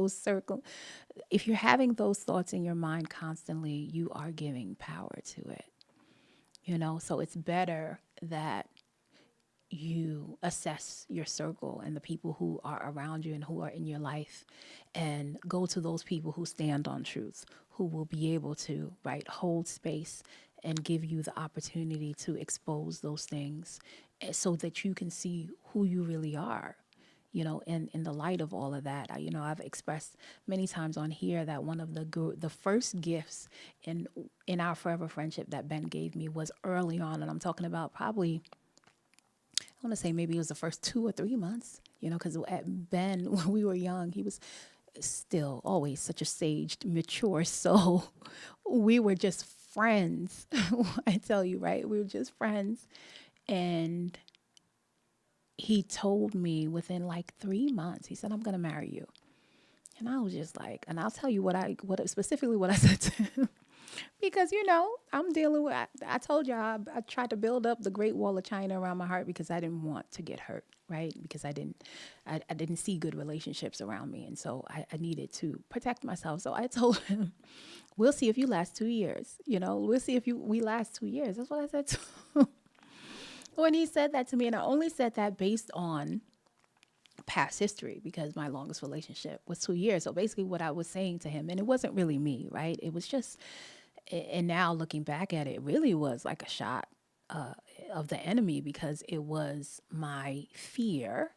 if you're having those thoughts in your mind constantly, you are giving power to it. So it's better that you assess your circle and the people who are around you and who are in your life, and go to those people who stand on truth, who will be able to hold space and give you the opportunity to expose those things, so that you can see who you really are. In the light of all of that, I've expressed many times on here that one of the first gifts in our forever friendship that Ben gave me was early on, and I'm talking about probably, I want to say maybe it was the first 2 or 3 months, because at Ben, when we were young, he was still always such a saged, mature soul. We were just friends. I tell you, right? We were just friends. And he told me within like 3 months, he said, I'm going to marry you. And I was just like, and I'll tell you specifically what I said to him. Because, I'm dealing with, I told y'all, I tried to build up the Great Wall of China around my heart because I didn't want to get hurt, right? Because I didn't see good relationships around me. And so I needed to protect myself. So I told him, we'll see if you last 2 years. We'll see if we last 2 years. That's what I said to him. When he said that to me, and I only said that based on past history, because my longest relationship was 2 years. So basically what I was saying to him, and it wasn't really me, right? It was just, and now looking back at it, it really was like a shot of the enemy, because it was my fear,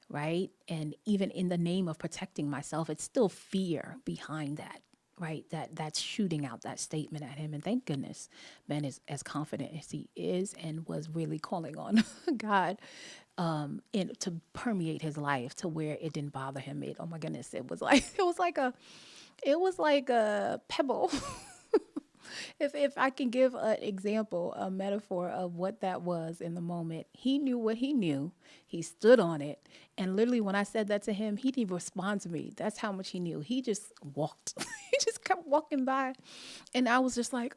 right? And even in the name of protecting myself, it's still fear behind that, right? That's shooting out that statement at him. And thank goodness Ben is as confident as he is, and was really calling on God to permeate his life to where it didn't bother him. Oh my goodness, it was like a pebble. If I can give an example, a metaphor of what that was in the moment, he knew what he knew. He stood on it. And literally when I said that to him, he didn't respond to me. That's how much he knew. He just walked. He just kept walking by. And I was just like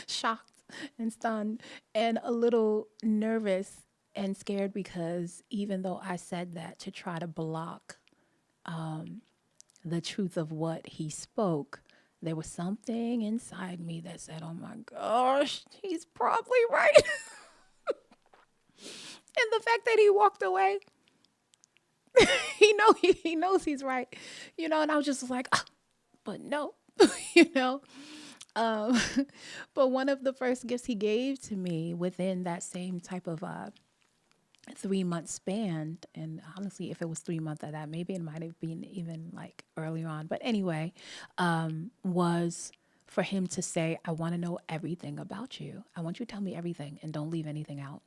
shocked and stunned and a little nervous and scared, because even though I said that to try to block the truth of what he spoke, there was something inside me that said, "Oh my gosh, he's probably right." And the fact that he walked away, he knows he's right, And I was just like, "Ah, but no, you know. Um, but one of the first gifts he gave to me within that same type of 3 month span, and honestly, if it was 3 months of that, maybe it might have been even like earlier on. But anyway, was for him to say, "I want to know everything about you. I want you to tell me everything and don't leave anything out."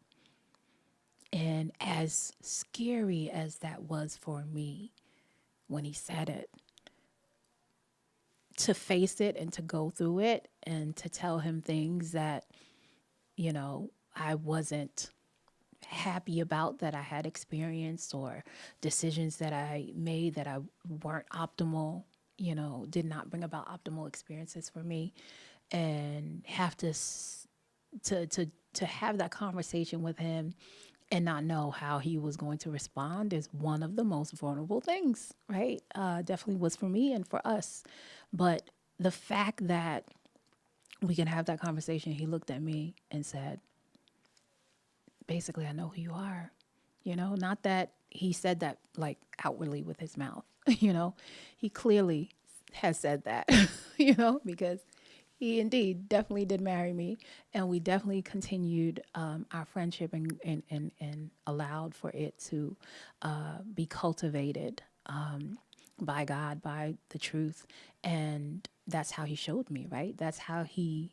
And as scary as that was for me when he said it, to face it and to go through it and to tell him things that, I wasn't happy about, that I had experienced, or decisions that I made that I weren't optimal, did not bring about optimal experiences for me, and have to have that conversation with him and not know how he was going to respond is one of the most vulnerable things, right? Definitely was for me and for us. But the fact that we can have that conversation, he looked at me and said, basically, "I know who you are." Not that he said that like outwardly with his mouth, he clearly has said that, because he indeed definitely did marry me, and we definitely continued our friendship, and allowed for it to be cultivated by God, by the truth. And that's how he showed me, right? That's how he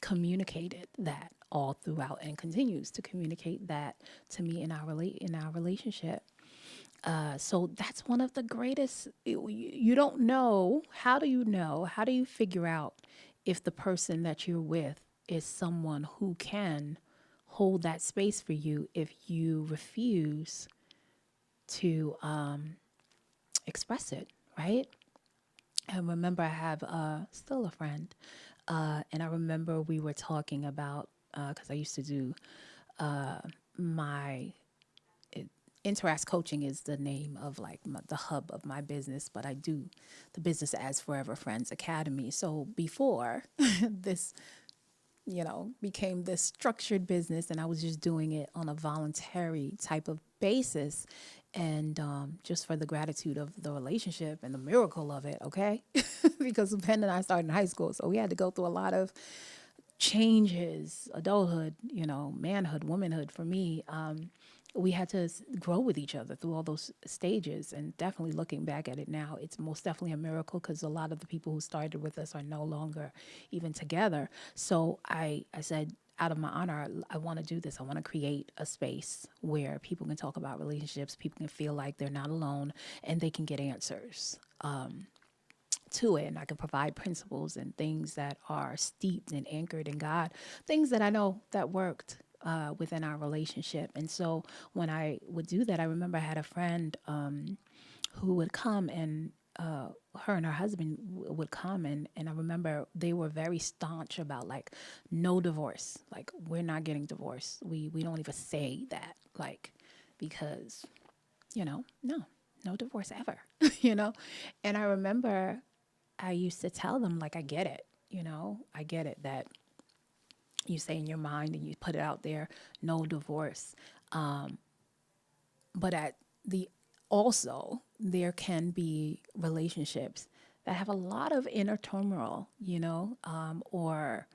communicated that all throughout, and continues to communicate that to me in our relationship. So that's one of the greatest. You don't know. How do you know? How do you figure out if the person that you're with is someone who can hold that space for you if you refuse to express it, right? I remember I have still a friend, and I remember we were talking about, because I used to do my Interact Coaching is the name of like the hub of my business, but I do the business as Forever Friends Academy. So before this, became this structured business, and I was just doing it on a voluntary type of basis, and just for the gratitude of the relationship and the miracle of it, okay? Because Ben and I started in high school, so we had to go through a lot of changes, adulthood, manhood, womanhood for me. We had to grow with each other through all those stages. And definitely looking back at it now, it's most definitely a miracle, because a lot of the people who started with us are no longer even together. So I said, out of my honor, I want to do this. I want to create a space where people can talk about relationships, people can feel like they're not alone, and they can get answers to it. And I can provide principles and things that are steeped and anchored in God, things that I know that worked within our relationship. And so when I would do that, I remember I had a friend who would come, and her and her husband would come, and I remember they were very staunch about like no divorce, like we're not getting divorced. We don't even say that, like, because no divorce ever, And I remember I used to tell them, like, I get it, I get it that you say in your mind and you put it out there, no divorce. But at the also, there can be relationships that have a lot of inner turmoil, or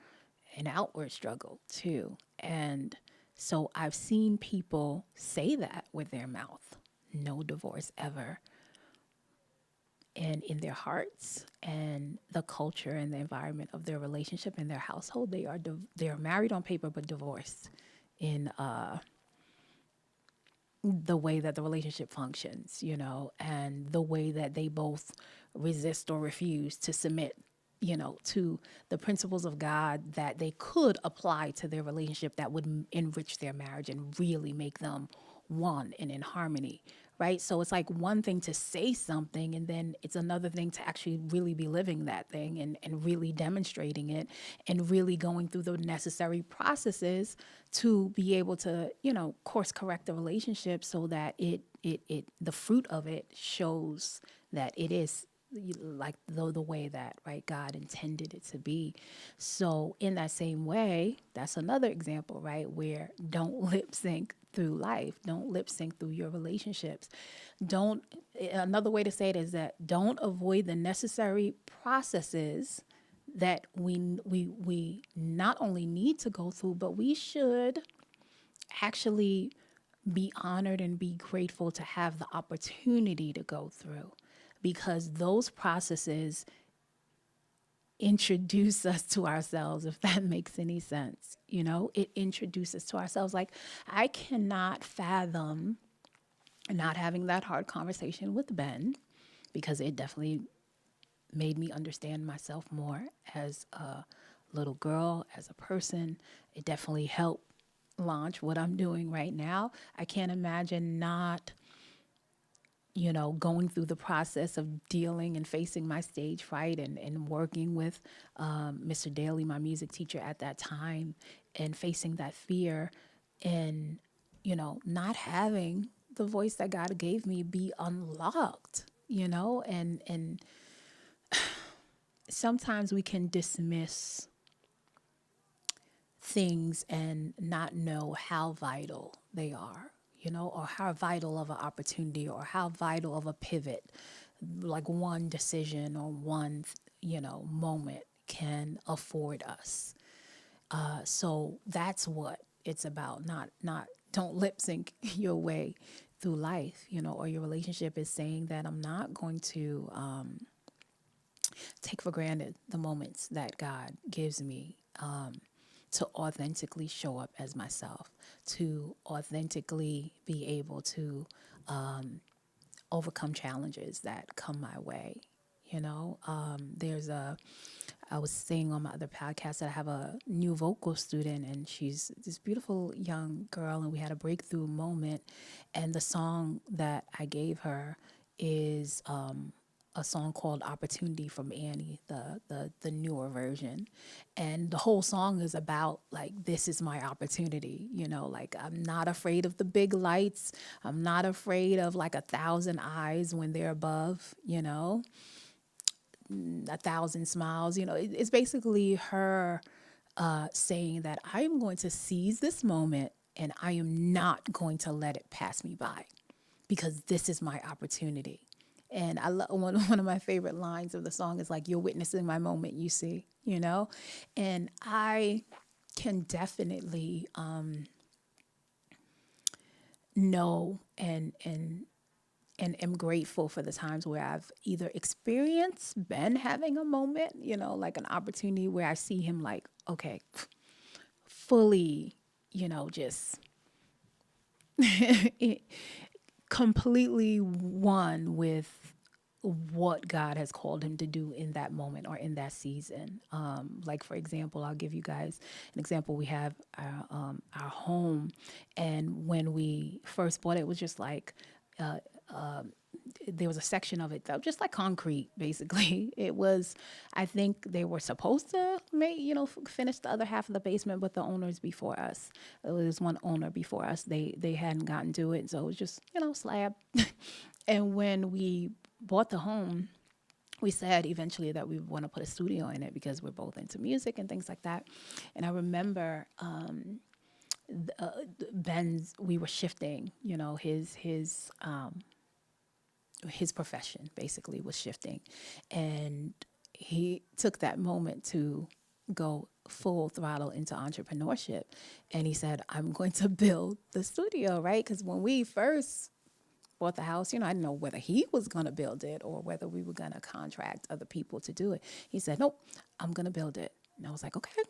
an outward struggle too. And so I've seen people say that with their mouth, no divorce ever. And in their hearts and the culture and the environment of their relationship and their household, they're married on paper but divorced in the way that the relationship functions, and the way that they both resist or refuse to submit, to the principles of God that they could apply to their relationship that would enrich their marriage and really make them one and in harmony, right? So it's like one thing to say something, and then it's another thing to actually really be living that thing and really demonstrating it and really going through the necessary processes to be able to, course correct the relationship so that the fruit of it shows that it is like the way that, right, God intended it to be. So in that same way, that's another example, right, where don't lip sync through life, don't lip sync through your relationships. Don't Another way to say it is that don't avoid the necessary processes that we not only need to go through, but we should actually be honored and be grateful to have the opportunity to go through, because those processes introduce us to ourselves, if that makes any sense. It introduces to ourselves. Like, I cannot fathom not having that hard conversation with Ben, because it definitely made me understand myself more as a little girl, as a person. It definitely helped launch what I'm doing right now. I can't imagine not, going through the process of dealing and facing my stage fright and working with Mr. Daly, my music teacher at that time, and facing that fear and, not having the voice that God gave me be unlocked, and sometimes we can dismiss things and not know how vital they are, or how vital of an opportunity or how vital of a pivot, like one decision or one, moment can afford us. So that's what it's about. Not don't lip sync your way through life, or your relationship is saying that I'm not going to take for granted the moments that God gives me, to authentically show up as myself, to authentically be able to overcome challenges that come my way. I was saying on my other podcast that I have a new vocal student, and she's this beautiful young girl, and we had a breakthrough moment. And the song that I gave her is a song called Opportunity from Annie, the newer version. And the whole song is about, like, this is my opportunity, like, I'm not afraid of the big lights. I'm not afraid of like 1,000 eyes when they're above, 1,000 smiles. It's basically her saying that I'm going to seize this moment and I am not going to let it pass me by, because this is my opportunity. And one of my favorite lines of the song is like, "You're witnessing my moment, you see," And I can definitely know and am grateful for the times where I've either experienced Ben having a moment, like an opportunity where I see him like, okay, fully, just completely one with what God has called him to do in that moment or in that season. Like, for example, I'll give you guys an example. We have our home, and when we first bought it, it was just like, there was a section of it that was just like concrete, basically. It was, I think they were supposed to finish the other half of the basement, but the owners before us, there was one owner before us, they hadn't gotten to it. So it was just, slab. And when we bought the home, we said eventually that we want to put a studio in it because we're both into music and things like that. And I remember we were shifting, his profession basically was shifting. And he took that moment to go full throttle into entrepreneurship. And he said, I'm going to build the studio, right? Because when we first bought the house, I didn't know whether he was going to build it or whether we were going to contract other people to do it. He said, nope, I'm going to build it. And I was like, okay,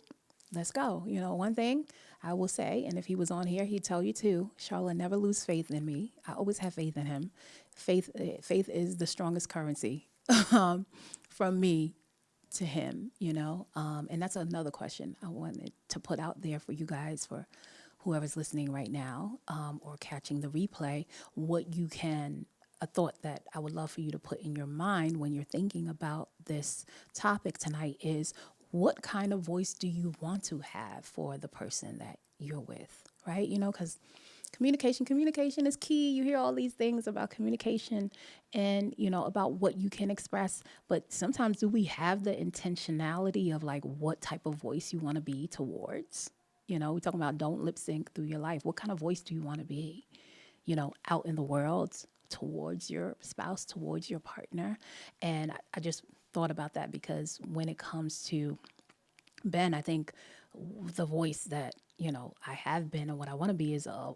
let's go. One thing I will say, and if he was on here, he'd tell you too, Charlotte, never lose faith in me. I always have faith in him. Faith is the strongest currency from me to him, and that's another question I wanted to put out there for you guys, for whoever's listening right now, or catching the replay, what you can, a thought that I would love for you to put in your mind when you're thinking about this topic tonight is, what kind of voice do you want to have for the person that you're with, right? Because communication is key. You hear all these things about communication and, about what you can express. But sometimes, do we have the intentionality of like what type of voice you want to be towards? We're talking about don't lip sync through your life. What kind of voice do you want to be, out in the world, towards your spouse, towards your partner? And I just thought about that because when it comes to Ben, I think the voice that, I have been and what I want to be is a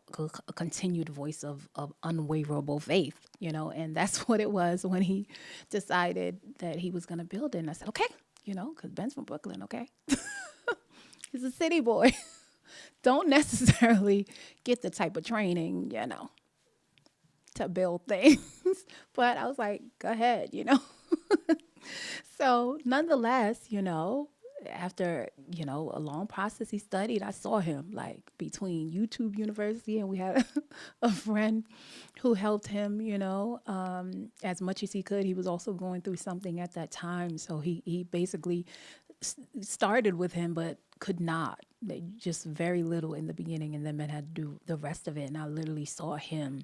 continued voice of unwaverable faith, and that's what it was when he decided that he was going to build it. And I said, okay, because Ben's from Brooklyn, okay? He's a city boy. Don't necessarily get the type of training, to build things. But I was like, go ahead, So nonetheless, after, a long process he studied, I saw him like between YouTube University, and we had a friend who helped him, as much as he could. He was also going through something at that time. So he basically started with him, but could not. Just very little in the beginning, and then man had to do the rest of it. And I literally saw him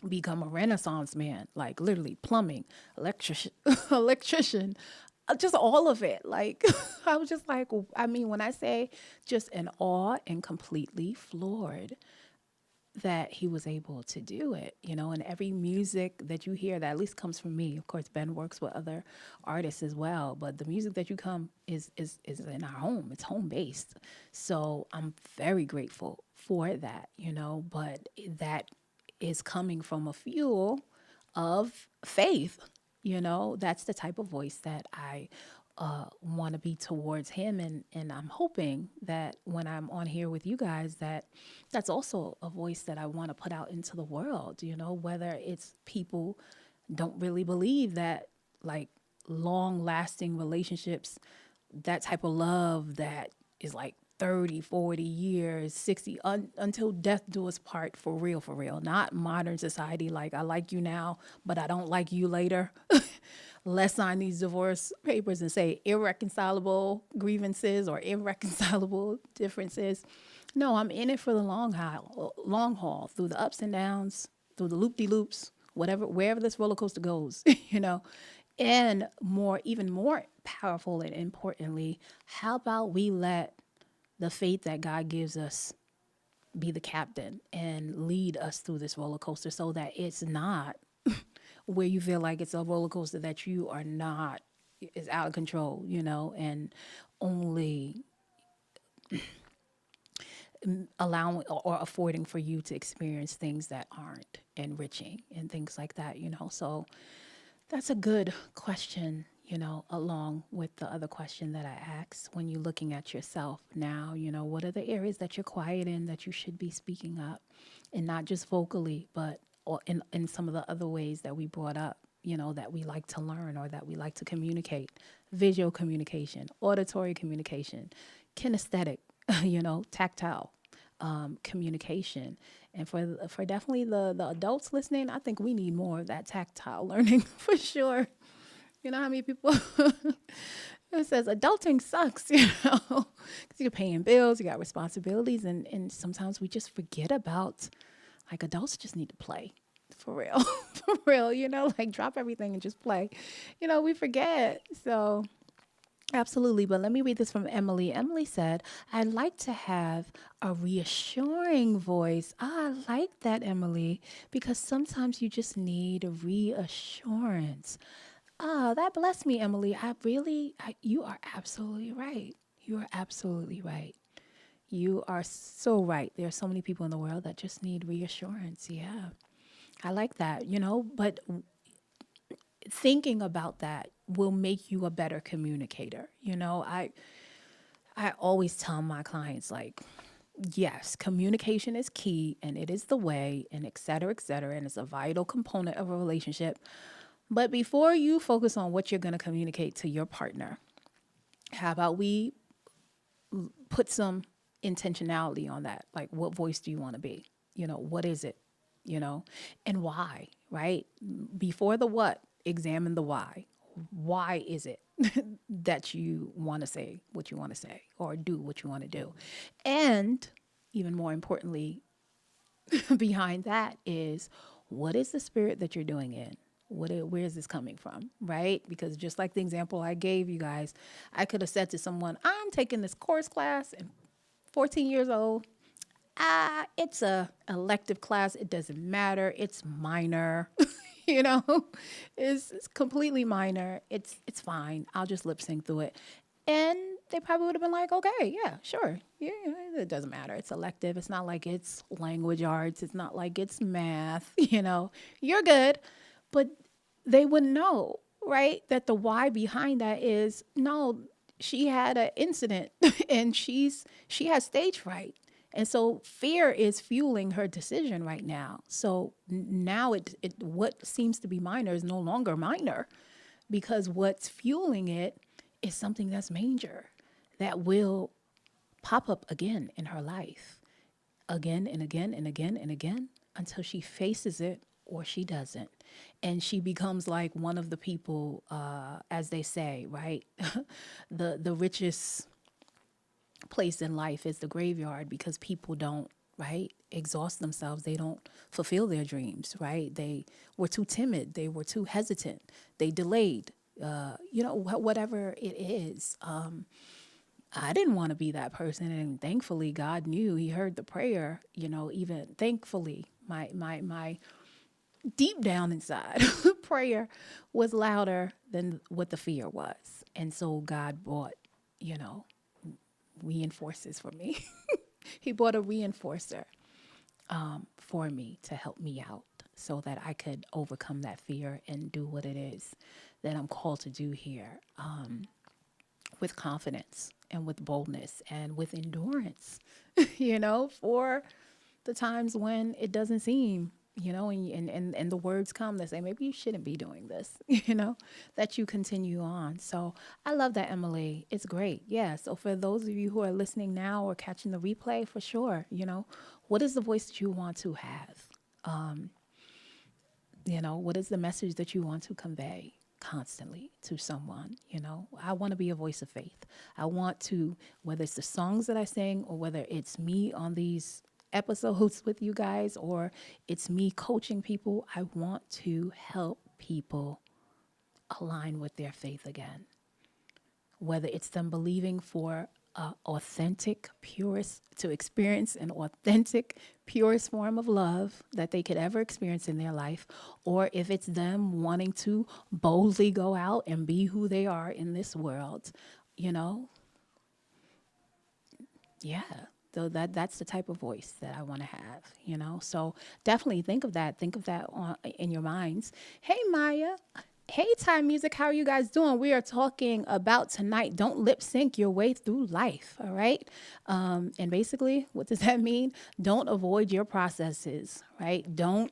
become a renaissance man, like literally plumbing, electrician, just all of it. Like, I was just like, when I say just in awe and completely floored that he was able to do it, and every music that you hear that at least comes from me. Of course, Ben works with other artists as well, but the music that you come is in our home. It's home based. So I'm very grateful for that, but that is coming from a fuel of faith. That's the type of voice that I want to be towards him. And I'm hoping that when I'm on here with you guys, that's also a voice that I want to put out into the world, whether it's people don't really believe that like long lasting relationships, that type of love that is like 30, 40 years, 60, until death do us part, for real, not modern society. Like, I like you now, but I don't like you later. Let's sign these divorce papers and say irreconcilable grievances or irreconcilable differences. No, I'm in it for the long haul, through the ups and downs, through the loop-de-loops, wherever this roller coaster goes, and even more powerful and importantly, how about we let the faith that God gives us be the captain and lead us through this roller coaster, so that it's not where you feel like it's a roller coaster that you are not, is out of control, and only allowing or affording for you to experience things that aren't enriching and things like that, So that's a good question, along with the other question that I asked. When you're looking at yourself now, what are the areas that you're quiet in that you should be speaking up, and not just vocally, but or in some of the other ways that we brought up, that we like to learn or that we like to communicate: visual communication, auditory communication, kinesthetic, tactile communication. And for definitely the adults listening, I think we need more of that tactile learning for sure. You know how many people it says adulting sucks, because you're paying bills, you got responsibilities, and sometimes we just forget about, like, adults just need to play. For real. For real, like drop everything and just play. We forget. So absolutely. But let me read this from Emily. Emily said, I'd like to have a reassuring voice. I like that, Emily, because sometimes you just need a reassurance. That blessed me, Emily. You are absolutely right. You are absolutely right. You are so right. There are so many people in the world that just need reassurance. Yeah. I like that, but thinking about that will make you a better communicator. I always tell my clients, like, yes, communication is key and it is the way, and et cetera, and it's a vital component of a relationship. But before you focus on what you're going to communicate to your partner, how about we put some intentionality on that. Like, what voice do you want to be? What is it? And why, right? Before the what, examine the why. Why is it that you want to say what you want to say or do what you want to do? And even more importantly, behind that is, what is the spirit that you're doing in? Where is this coming from, right? Because just like the example I gave you guys, I could have said to someone, I'm taking this course class and 14 years old. It's a elective class. It doesn't matter. It's minor. you know, it's completely minor. It's fine. I'll just lip sync through it. And they probably would have been like, okay, yeah, sure. Yeah, it doesn't matter. It's elective. It's not like it's language arts. It's not like it's math. You're good. But they would know, right? That the why behind that is, no, she had an incident and she has stage fright. And so fear is fueling her decision right now. So now what seems to be minor is no longer minor, because what's fueling it is something that's major that will pop up again in her life, again and again and again and again, until she faces it or she doesn't. And she becomes like one of the people, as they say, right? the richest place in life is the graveyard, because people don't, right, exhaust themselves. They don't fulfill their dreams, right? They were too timid. They were too hesitant. They delayed, whatever it is. I didn't want to be that person. And thankfully, God knew. He heard the prayer, even thankfully, my deep down inside prayer was louder than what the fear was. And so God brought, reinforces for me. He brought a reinforcer for me to help me out so that I could overcome that fear and do what it is that I'm called to do here, with confidence and with boldness and with endurance, for the times when it doesn't seem, and the words come that say, maybe you shouldn't be doing this, that you continue on. So I love that, Emily. It's great. Yeah. So for those of you who are listening now or catching the replay, for sure, what is the voice that you want to have? What is the message that you want to convey constantly to someone? I want to be a voice of faith. I want to, whether it's the songs that I sing or whether it's me on these episodes with you guys or it's me coaching people, I want to help people align with their faith again. Whether it's them believing for authentic, purest, to experience an authentic, purest form of love that they could ever experience in their life, or if it's them wanting to boldly go out and be who they are in this world, yeah. So that's the type of voice that I want to have, So definitely think of that. Think of that in your minds. Hey, Maya. Hey, Time Music. How are you guys doing? We are talking about tonight, don't lip sync your way through life. All right. And basically, what does that mean? Don't avoid your processes, right? Don't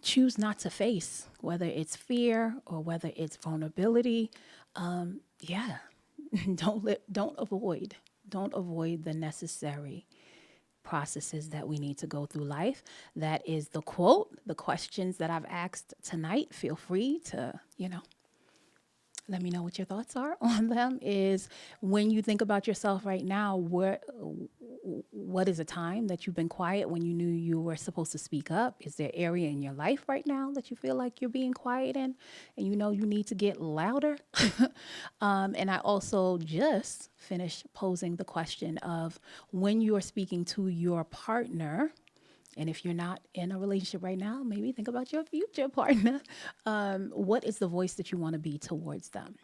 choose not to face, whether it's fear or whether it's vulnerability. Yeah. Don't avoid the necessary processes that we need to go through life. That is the quote, the questions that I've asked tonight. Feel free to, let me know what your thoughts are on them. Is when you think about yourself right now, what is a time that you've been quiet when you knew you were supposed to speak up? Is there an area in your life right now that you feel like you're being quiet in and you need to get louder? And I also just finished posing the question of when you are speaking to your partner, and if you're not in a relationship right now, maybe think about your future partner. What is the voice that you want to be towards them,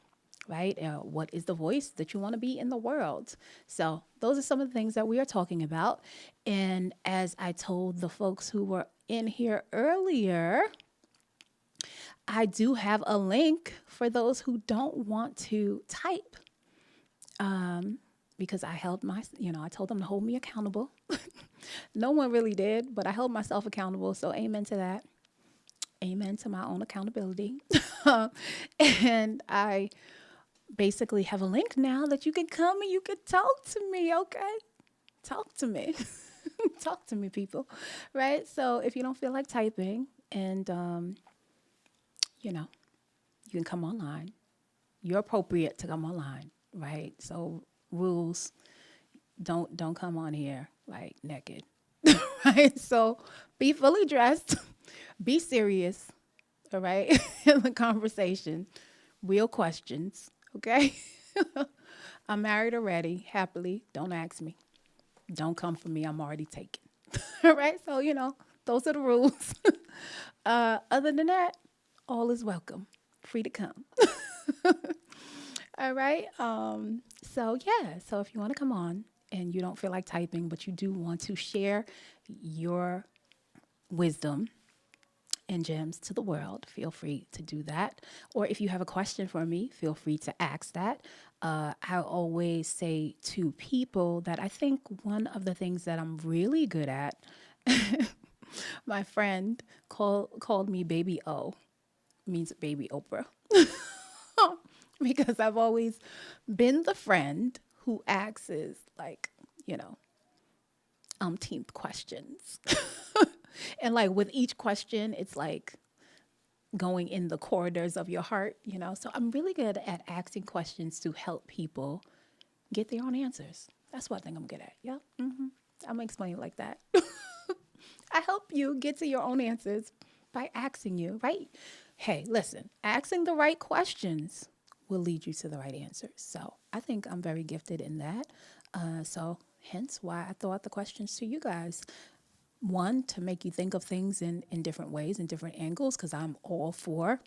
right? What is the voice that you want to be in the world? So those are some of the things that we are talking about. And as I told the folks who were in here earlier, I do have a link for those who don't want to type. Because I held I told them to hold me accountable. No one really did, but I held myself accountable. So amen to that. Amen to my own accountability. And I basically have a link now that you can come and you can talk to me, okay? Talk to me. Talk to me, people. Right? So if you don't feel like typing and, you know, you can come online. You're appropriate to come online, right? So rules, don't come on here like naked. Right? So be fully dressed, be serious, all right, in the conversation, real questions, okay? I'm married already, happily. Don't ask me. Don't come for me. I'm already taken. All right. So, those are the rules. Other than that, all is welcome. Free to come. All right. So, yeah. So, if you want to come on and you don't feel like typing, but you do want to share your wisdom and gems to the world, feel free to do that. Or if you have a question for me, feel free to ask that. I always say to people that I think one of the things that I'm really good at, my friend called me Baby O, means Baby Oprah, because I've always been the friend who asks like, you know, umpteenth questions. And like with each question, it's like going in the corridors of your heart, So I'm really good at asking questions to help people get their own answers. That's what I think I'm good at. Yeah. I'm going to explain it like that. I help you get to your own answers by asking you, right? Hey, listen, asking the right questions will lead you to the right answers. So I think I'm very gifted in that. So hence why I throw out the questions to you guys. One, to make you think of things in different ways, in different angles, because I'm all for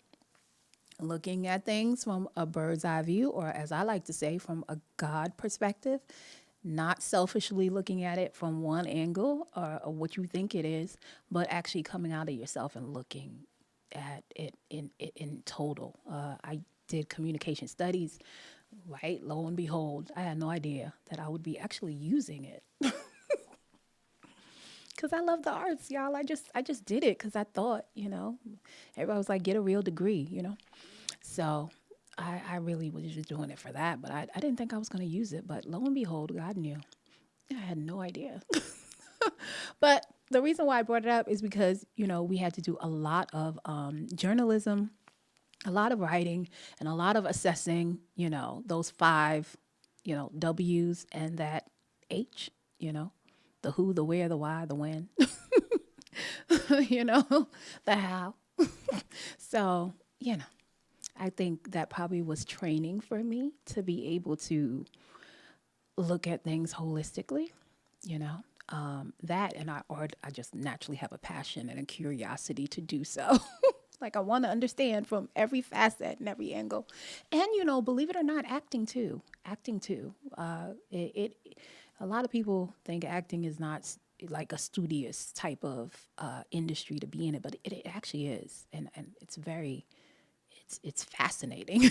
looking at things from a bird's eye view, or as I like to say, from a God perspective, not selfishly looking at it from one angle or what you think it is, but actually coming out of yourself and looking at it in total. I did communication studies, right? Lo and behold, I had no idea that I would be actually using it. Cause I love the arts, y'all. I just did it because I thought, everybody was like, get a real degree. So I really was just doing it for that, but I didn't think I was going to use it. But lo and behold, God knew. I had no idea. But the reason why I brought it up is because, we had to do a lot of journalism, a lot of writing, and a lot of assessing, those five, W's and that H, the who, the where, the why, the when, the how. So, I think that probably was training for me to be able to look at things holistically, that, and I just naturally have a passion and a curiosity to do so. Like I want to understand from every facet and every angle. And, believe it or not, acting too. A lot of people think acting is not like a studious type of industry to be in it, but it actually is. And it's fascinating,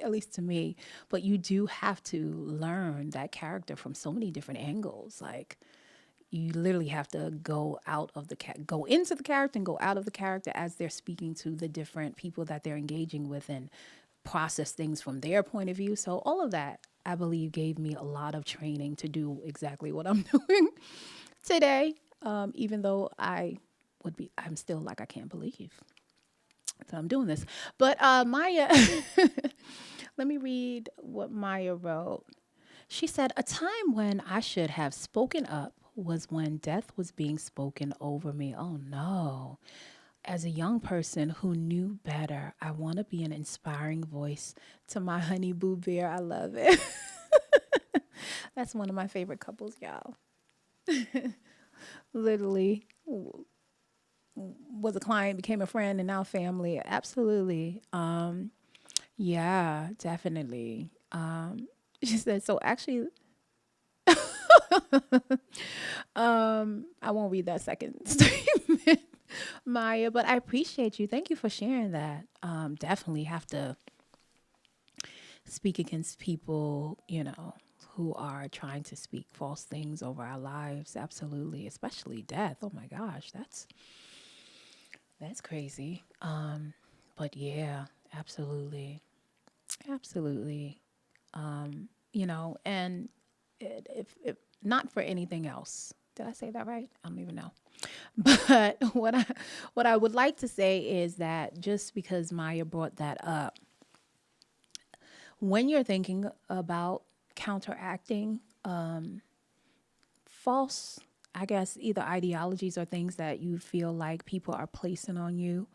at least to me. But you do have to learn that character from so many different angles. Like you literally have to go go into the character and go out of the character as they're speaking to the different people that they're engaging with and process things from their point of view. So all of that, I believe, gave me a lot of training to do exactly what I'm doing today. Even though I'm still like, I can't believe that I'm doing this. But Maya, let me read what Maya wrote. She said, a time when I should have spoken up was when death was being spoken over me. Oh no. As a young person who knew better, I want to be an inspiring voice to my honey boo bear. I love it. That's one of my favorite couples, y'all. Literally was a client, became a friend, and now family. Absolutely. Yeah, definitely. She said, so actually, I won't read that second statement, Maya, but I appreciate you. Thank you for sharing that. Definitely have to speak against people, who are trying to speak false things over our lives. Absolutely. Especially death. Oh my gosh, that's crazy. But yeah, absolutely. Absolutely. And if not for anything else. Did I say that right? I don't even know. But what I would like to say is that just because Maya brought that up, when you're thinking about counteracting false, I guess, either ideologies or things that you feel like people are placing on you,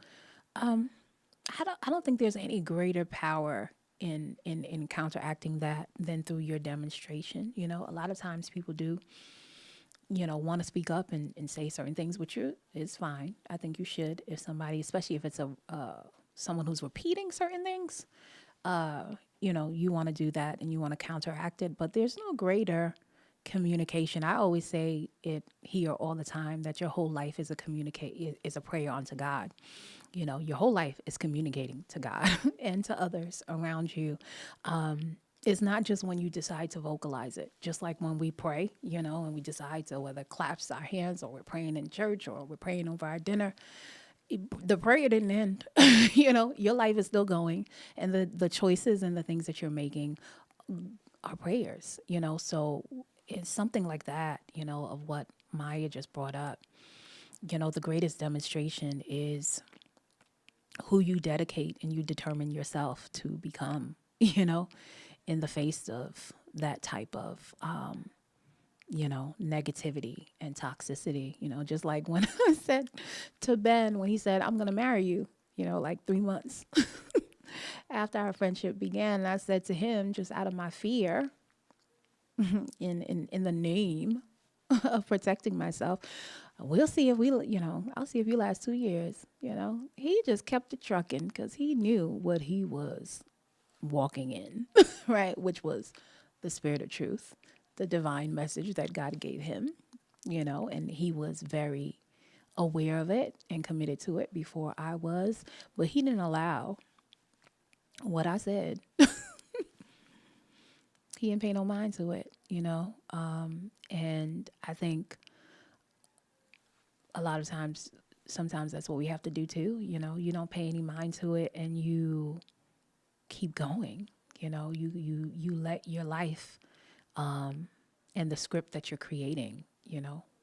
I don't think there's any greater power in counteracting that than through your demonstration. A lot of times people do, want to speak up and say certain things, which is fine. I think you should, if somebody, especially if it's someone who's repeating certain things, you want to do that and you want to counteract it. But there's no greater communication. I always say it here all the time that your whole life is a prayer unto God. Your whole life is communicating to God and to others around you. It's not just when you decide to vocalize it, just like when we pray, and we decide to whether clasp our hands or we're praying in church or we're praying over our dinner. The prayer didn't end. Your life is still going, and the choices and the things that you're making are prayers. So it's something like that. Of what Maya just brought up. The greatest demonstration is who you dedicate and you determine yourself to become. In the face of that type of negativity and toxicity, just like when I said to Ben, when he said, I'm going to marry you, like 3 months after our friendship began, I said to him, just out of my fear, in the name of protecting myself, we'll see if I'll see if you last 2 years. He just kept it trucking because he knew what he was walking in, right? Which was the spirit of truth, the divine message that God gave him, and he was very aware of it and committed to it before I was, but he didn't allow what I said. He didn't pay no mind to it, and I think a lot of times, sometimes that's what we have to do too. You don't pay any mind to it and you keep going. You let your life and the script that you're creating,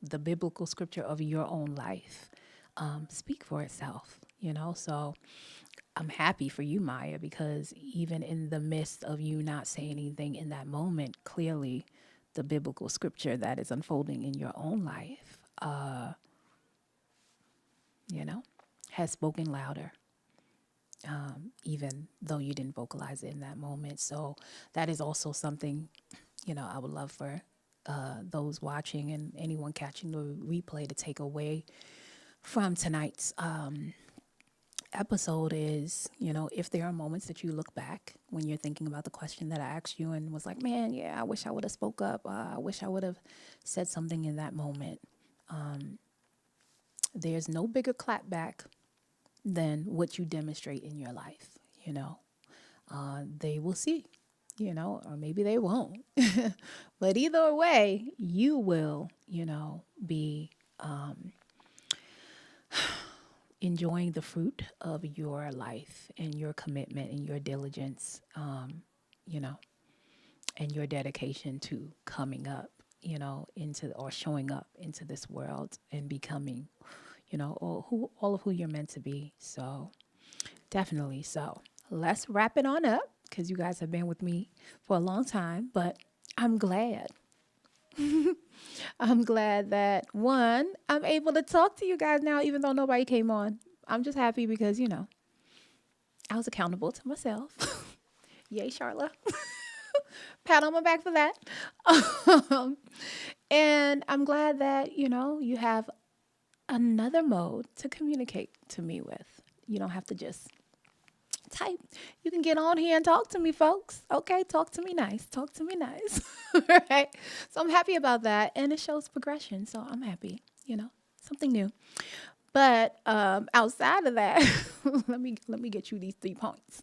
the biblical scripture of your own life, speak for itself. So I'm happy for you, Maya, because even in the midst of you not saying anything in that moment, clearly the biblical scripture that is unfolding in your own life, has spoken louder. Even though you didn't vocalize it in that moment. So that is also something, I would love for those watching and anyone catching the replay to take away from tonight's episode is, if there are moments that you look back when you're thinking about the question that I asked you and was like, man, yeah, I wish I would have spoke up. I wish I would have said something in that moment. There's no bigger clapback than what you demonstrate in your life. They will see, or maybe they won't. But either way, you will, be enjoying the fruit of your life and your commitment and your diligence, and your dedication to coming up, into or showing up into this world and becoming, all of who you're meant to be. So definitely. So let's wrap it on up because you guys have been with me for a long time, but I'm glad. I'm glad that one, I'm able to talk to you guys now, even though nobody came on. I'm just happy because, I was accountable to myself. Yay, Charlotte. Pat on my back for that. And I'm glad that, you have another mode to communicate to me with. You don't have to just type. You can get on here and talk to me, folks. Okay, talk to me nice. Talk to me nice. Right? So I'm happy about that, and it shows progression. So I'm happy. Something new. But outside of that, let me get you these 3 points.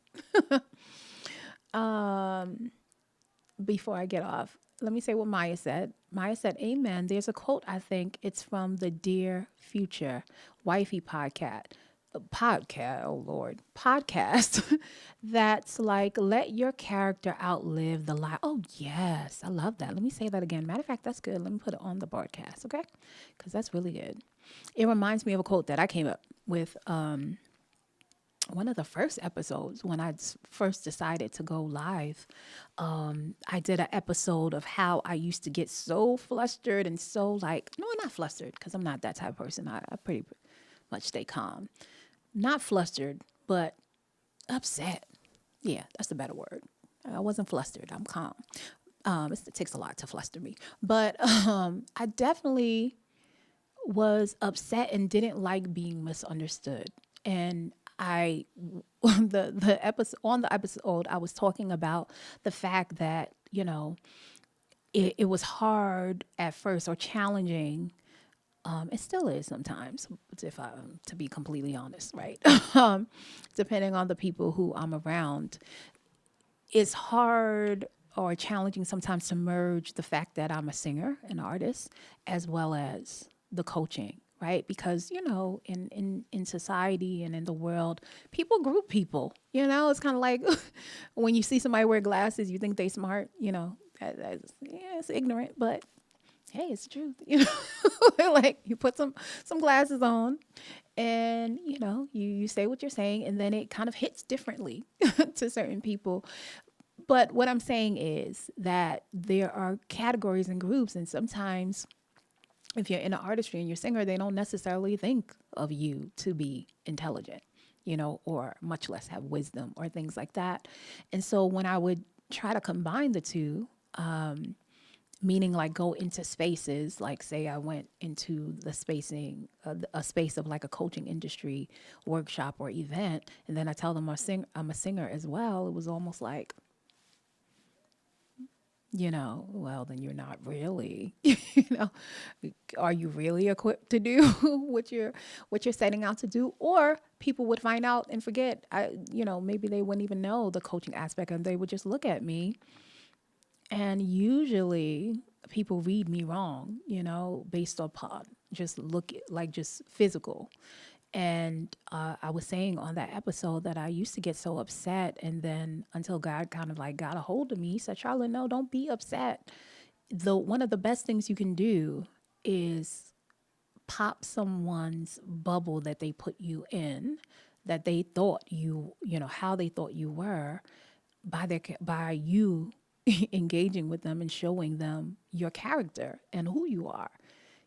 Before I get off, let me say what Maya said. Maya said, amen. There's a quote, I think it's from the Dear Future Wifey podcast. podcast, oh Lord, podcast that's like let your character outlive the lie. Oh yes, I love that. Let me say that again. Matter of fact, that's good. Let me put it on the broadcast, okay? Because that's really good. It reminds me of a quote that I came up with one of the first episodes when first decided to go live. I did an episode of how I used to get so flustered and so like, no, not flustered because I'm not that type of person. I pretty much stay calm. Not flustered, but upset. Yeah, that's the better word. I wasn't flustered. I'm calm. It takes a lot to fluster me. But I definitely was upset and didn't like being misunderstood. And I the episode I was talking about the fact that, it was hard at first or challenging. It still is sometimes, if I to be completely honest, right? Depending on the people who I'm around, it's hard or challenging sometimes to merge the fact that I'm a singer, an artist, as well as the coaching, right? Because, in society and in the world, people group people, it's kind of like when you see somebody wear glasses, you think they smart, yeah, it's ignorant, but hey, it's the truth, like you put some glasses on and, you say what you're saying and then it kind of hits differently to certain people. But what I'm saying is that there are categories and groups, and sometimes if you're in the artistry and you're a singer, they don't necessarily think of you to be intelligent, or much less have wisdom or things like that. And so when I would try to combine the two, meaning like go into spaces, like say I went into the a space of like a coaching industry workshop or event, and then I tell them I'm a singer as well, it was almost like, well, then you're not really, are you really equipped to do what you're setting out to do? Or people would find out and forget, maybe they wouldn't even know the coaching aspect and they would just look at me. And usually people read me wrong, based upon just just physical. And I was saying on that episode that I used to get so upset, and then until God kind of like got a hold of me, he said, Charlotte, no, don't be upset. One of the best things you can do is pop someone's bubble that they put you in, that they thought how they thought you were, by you engaging with them and showing them your character and who you are,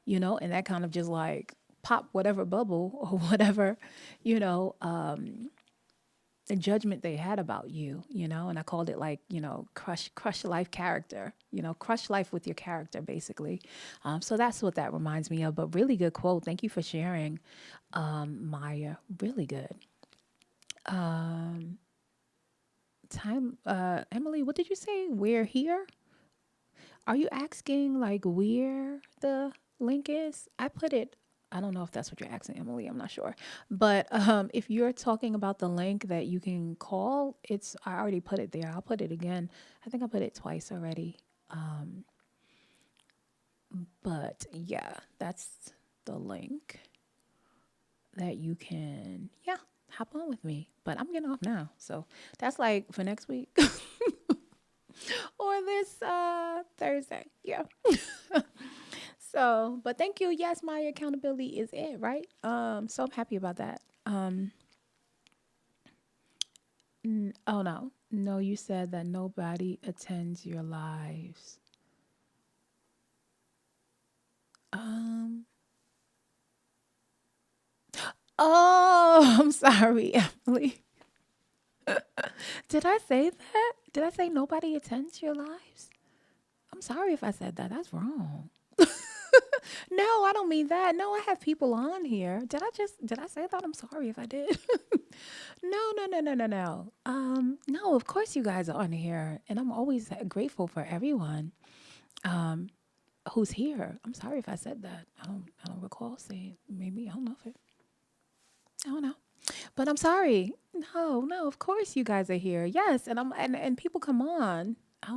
and that kind of just like pop whatever bubble or whatever, the judgment they had about you, and I called it like, crush life character, crush life with your character, basically. So that's what that reminds me of, but really good quote. Thank you for sharing, Maya. Really good. Emily, what did you say? We're here? Are you asking like where the link is? I don't know if that's what you're asking, Emily. I'm not sure. But if you're talking about the link that you can call, I already put it there. I'll put it again. I think I put it twice already. But yeah, that's the link that you can, hop on with me. But I'm getting off now. So that's like for next week or this Thursday. Yeah. So, but thank you. Yes, my accountability is it, right? So I'm happy about that. Oh no, you said that nobody attends your lives. Oh, I'm sorry, Emily. Did I say that? Did I say nobody attends your lives? I'm sorry if I said that. That's wrong. No, I don't mean that. No, I have people on here. Did I say that? I'm sorry if I did. No. No, of course you guys are on here. And I'm always grateful for everyone who's here. I'm sorry if I said that. I don't recall saying, maybe, I don't know. But I'm sorry. No, of course you guys are here. Yes, and people come on. I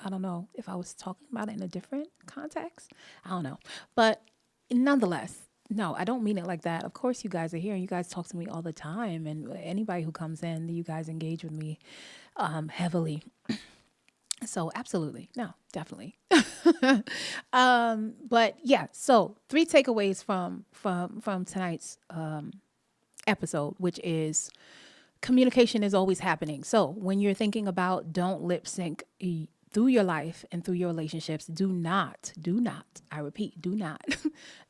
don't know if I was talking about it in a different context. I don't know. But nonetheless, No, I don't mean it like that. Of course, you guys are here and you guys talk to me all the time. And anybody who comes in, you guys engage with me heavily. So, absolutely. No, definitely. But yeah, so three takeaways from tonight's episode, which is communication is always happening. So when you're thinking about don't lip sync through your life and through your relationships, do not, I repeat, do not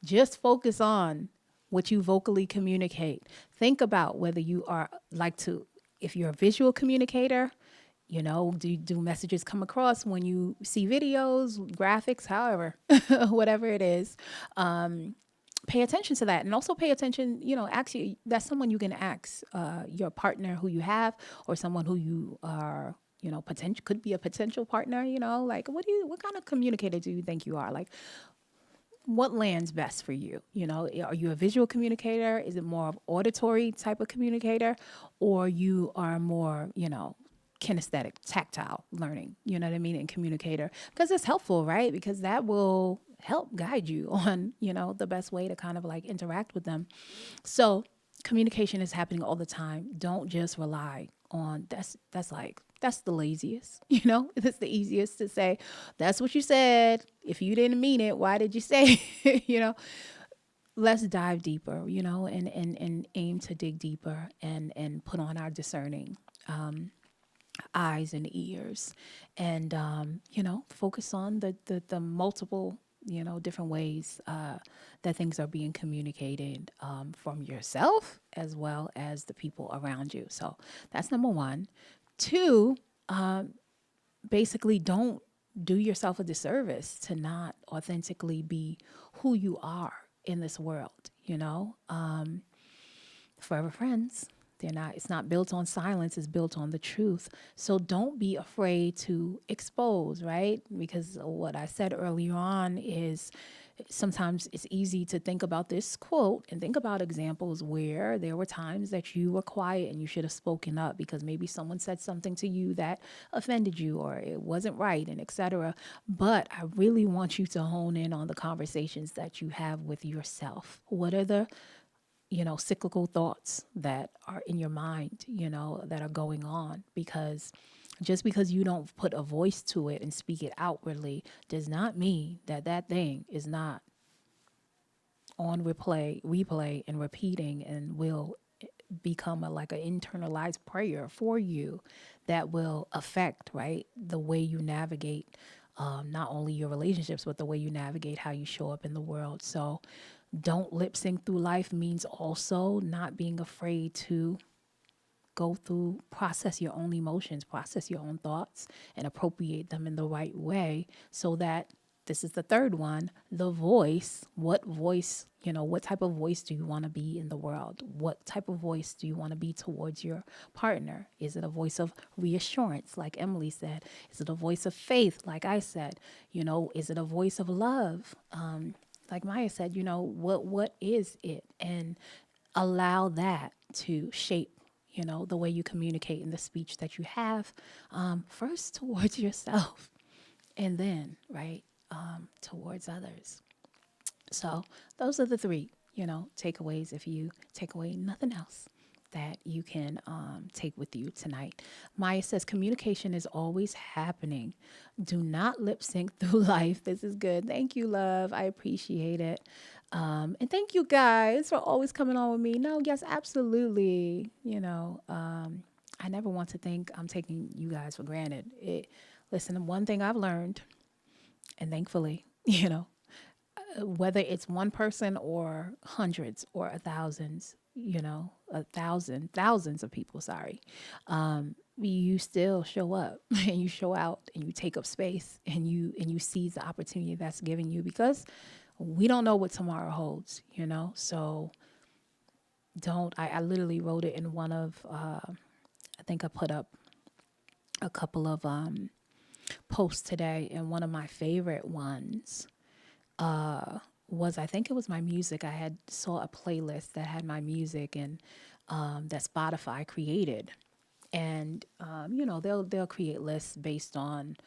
just focus on what you vocally communicate. Think about whether you are like to, if you're a visual communicator, do messages come across when you see videos, graphics, however, whatever it is. Pay attention to that, and also pay attention, actually that's someone you can ask, your partner who you have, or someone who you are, potential, could be a potential partner, like what kind of communicator do you think you are? Like, what lands best for you? Are you a visual communicator? Is it more of auditory type of communicator, or you are more, kinesthetic, tactile learning, you know what I mean, and communicator? Because it's helpful, right? Because that will help guide you on, the best way to kind of like interact with them. So communication is happening all the time. Don't just rely on that's the laziest, it's the easiest to say, that's what you said. If you didn't mean it, why did you say it? Let's dive deeper, and aim to dig deeper and put on our discerning eyes and ears, and focus on the multiple, different ways that things are being communicated, from yourself as well as the people around you. So that's number one. Two, basically don't do yourself a disservice to not authentically be who you are in this world. Forever friends, it's not built on silence, it's built on the truth. So don't be afraid to expose, right? Because what I said earlier on is sometimes it's easy to think about this quote and think about examples where there were times that you were quiet and you should have spoken up because maybe someone said something to you that offended you or it wasn't right, and etc. But I really want you to hone in on the conversations that you have with yourself. What are the cyclical thoughts that are in your mind, that are going on? Because just because you don't put a voice to it and speak it outwardly does not mean that that thing is not on replay and repeating, and will become like an internalized prayer for you that will affect, right, the way you navigate, not only your relationships, but the way you navigate how you show up in the world. So don't lip sync through life means also not being afraid to go through, process your own emotions, process your own thoughts, and appropriate them in the right way, so that this is the third one, the voice. What voice, what type of voice do you want to be in the world? What type of voice do you want to be towards your partner? Is it a voice of reassurance, like Emily said? Is it a voice of faith, like I said? Is it a voice of love? Like Maya said, what is it? And allow that to shape, the way you communicate in the speech that you have, first towards yourself, and then, right, towards others. So those are the three, takeaways. If you take away nothing else, that you can take with you tonight. Maya says communication is always happening. Do not lip sync through life. This is good. Thank you, love. I appreciate it. And thank you guys for always coming on with me. No, yes, absolutely. I never want to think I'm taking you guys for granted. Listen, one thing I've learned, and thankfully, whether it's one person or hundreds or thousands, thousands of people, sorry, you still show up and you show out and you take up space and you seize the opportunity that's given you, because we don't know what tomorrow holds, so I literally wrote it in one of, I think I put up a couple of posts today, and one of my favorite ones was, I think it was my music. I had saw a playlist that had my music, and that Spotify created, and they'll create lists based on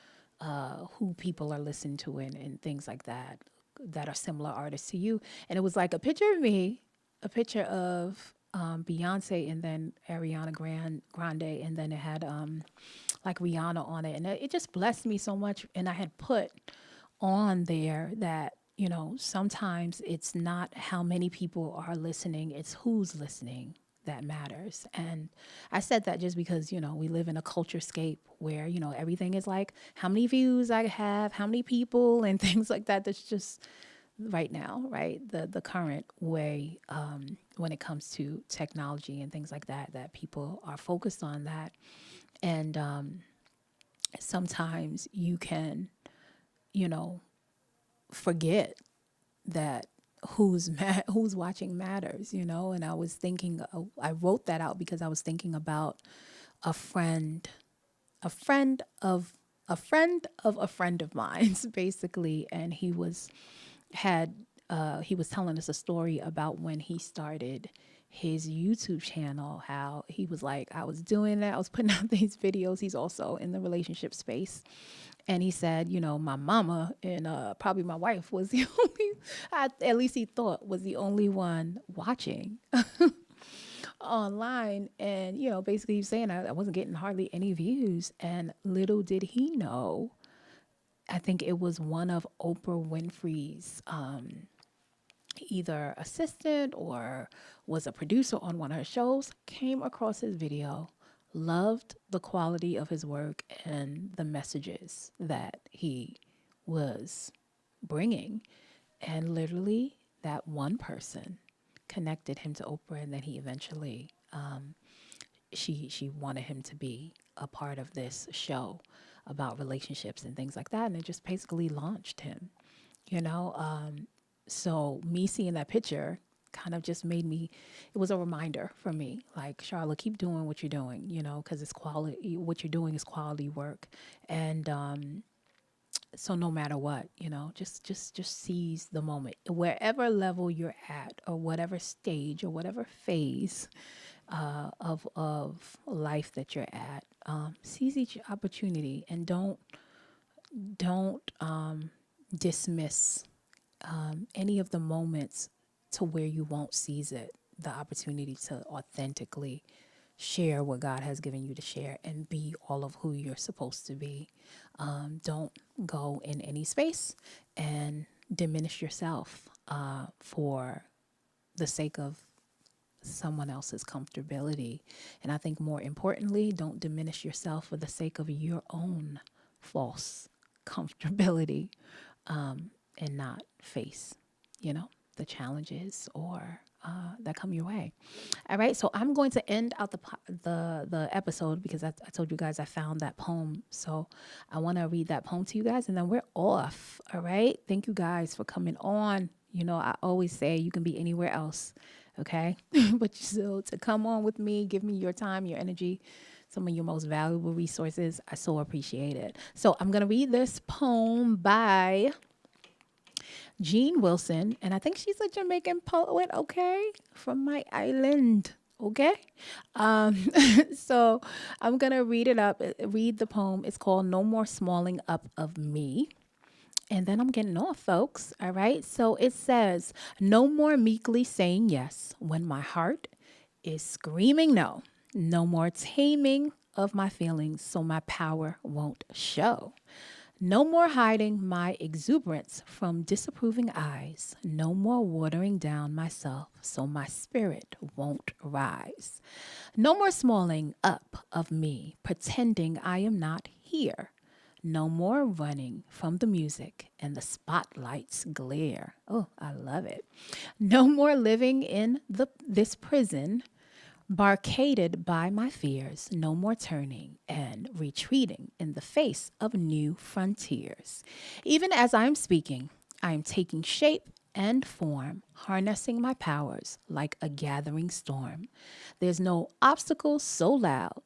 who people are listening to, and things like that. that are similar artists to you. And it was like a picture of me, a picture of Beyonce, and then Grande, and then it had like Rihanna on it. And it just blessed me so much. And I had put on there that, you know, sometimes it's not how many people are listening, it's who's listening that matters. And I said that just because, you know, we live in a culture scape where, you know, everything is like how many views I have, how many people, and things like that. That's just right now, right? The current way when it comes to technology and things like that, that people are focused on that. And sometimes you can, you know, forget that who's watching matters, you know. And I was thinking, I wrote that out because I was thinking about a friend, a friend of a friend of a friend of mine's, basically. And he was telling us a story about when he started his YouTube channel, how he was like, I was doing that, I was putting out these videos. He's also in the relationship space. And he said, you know, my mama and probably my wife was the only, at least he thought, was the only one watching online. And, you know, basically he's saying I wasn't getting hardly any views. And little did he know, I think it was one of Oprah Winfrey's either assistant or was a producer on one of her shows, came across his video, loved the quality of his work and the messages that he was bringing. And literally, that one person connected him to Oprah, and then he eventually, she wanted him to be a part of this show about relationships and things like that. And it just basically launched him, you know. So me seeing that picture kind of just made me, it was a reminder for me, like, Charlotte, keep doing what you're doing, you know, because it's quality, what you're doing is quality work. And so no matter what, you know, just seize the moment, wherever level you're at, or whatever stage or whatever phase of life that you're at. Seize each opportunity, and don't dismiss any of the moments to where you won't seize it, the opportunity to authentically share what God has given you to share and be all of who you're supposed to be. Don't go in any space and diminish yourself for the sake of someone else's comfortability. And I think more importantly, don't diminish yourself for the sake of your own false comfortability, and not face, you know, the challenges or that come your way. All right, so I'm going to end out the episode because I told you guys I found that poem. So I want to read that poem to you guys, and then we're off. All right, thank you guys for coming on. You know, I always say you can be anywhere else, okay? But so to come on with me, give me your time, your energy, some of your most valuable resources, I so appreciate it. So I'm going to read this poem by Jean Wilson, and I think she's a Jamaican poet, okay, from my island, okay. So I'm gonna read the poem. It's called "No More Smalling Up of Me," and then I'm getting off, folks. All right. So it says, "No more meekly saying yes when my heart is screaming no. No more taming of my feelings so my power won't show. No more hiding my exuberance from disapproving eyes. No more watering down myself so my spirit won't rise. No more smalling up of me, pretending I am not here. No more running from the music and the spotlight's glare." Oh, I love it. No more living in this prison, barricaded by my fears. No more turning and retreating in the face of new frontiers. Even as I am speaking, I am taking shape and form, harnessing my powers like a gathering storm. There's no obstacle so loud.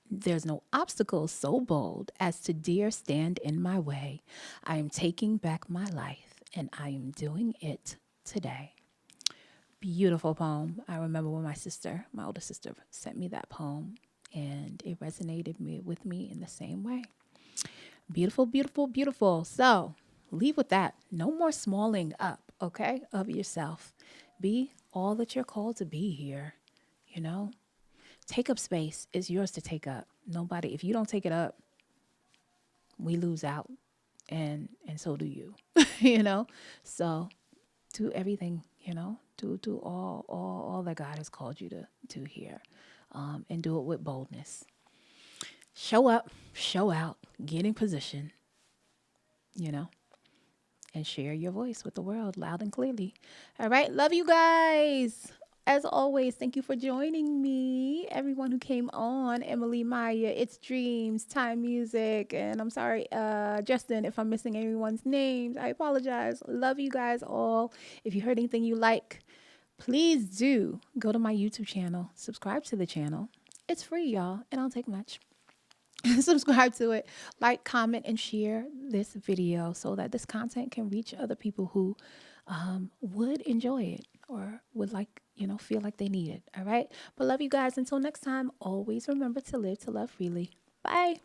There's no obstacle so bold as to dare stand in my way. I am taking back my life, and I am doing it today. Beautiful poem. I remember when my older sister, sent me that poem, and it resonated with me in the same way. Beautiful, beautiful, beautiful. So leave with that. No more smalling up, okay, of yourself. Be all that you're called to be here, you know? Take up space. It's yours to take up. Nobody, if you don't take it up, we lose out. And so do you. you know? So do everything, do all that God has called you to do here. And do it with boldness. Show up, show out, get in position, you know, and share your voice with the world loud and clearly. All right. Love you guys. As always, thank you for joining me. Everyone who came on, Emily, Maya, It's Dreams, Time Music, and I'm sorry, Justin, if I'm missing anyone's names. I apologize. Love you guys all. If you heard anything you like, please do go to my YouTube channel, subscribe to the channel. It's free, y'all. It don't take much. Subscribe to it, like, comment, and share this video so that this content can reach other people who would enjoy it or would feel like they need it. All right. But love you guys. Until next time, always remember to live to love freely. Bye.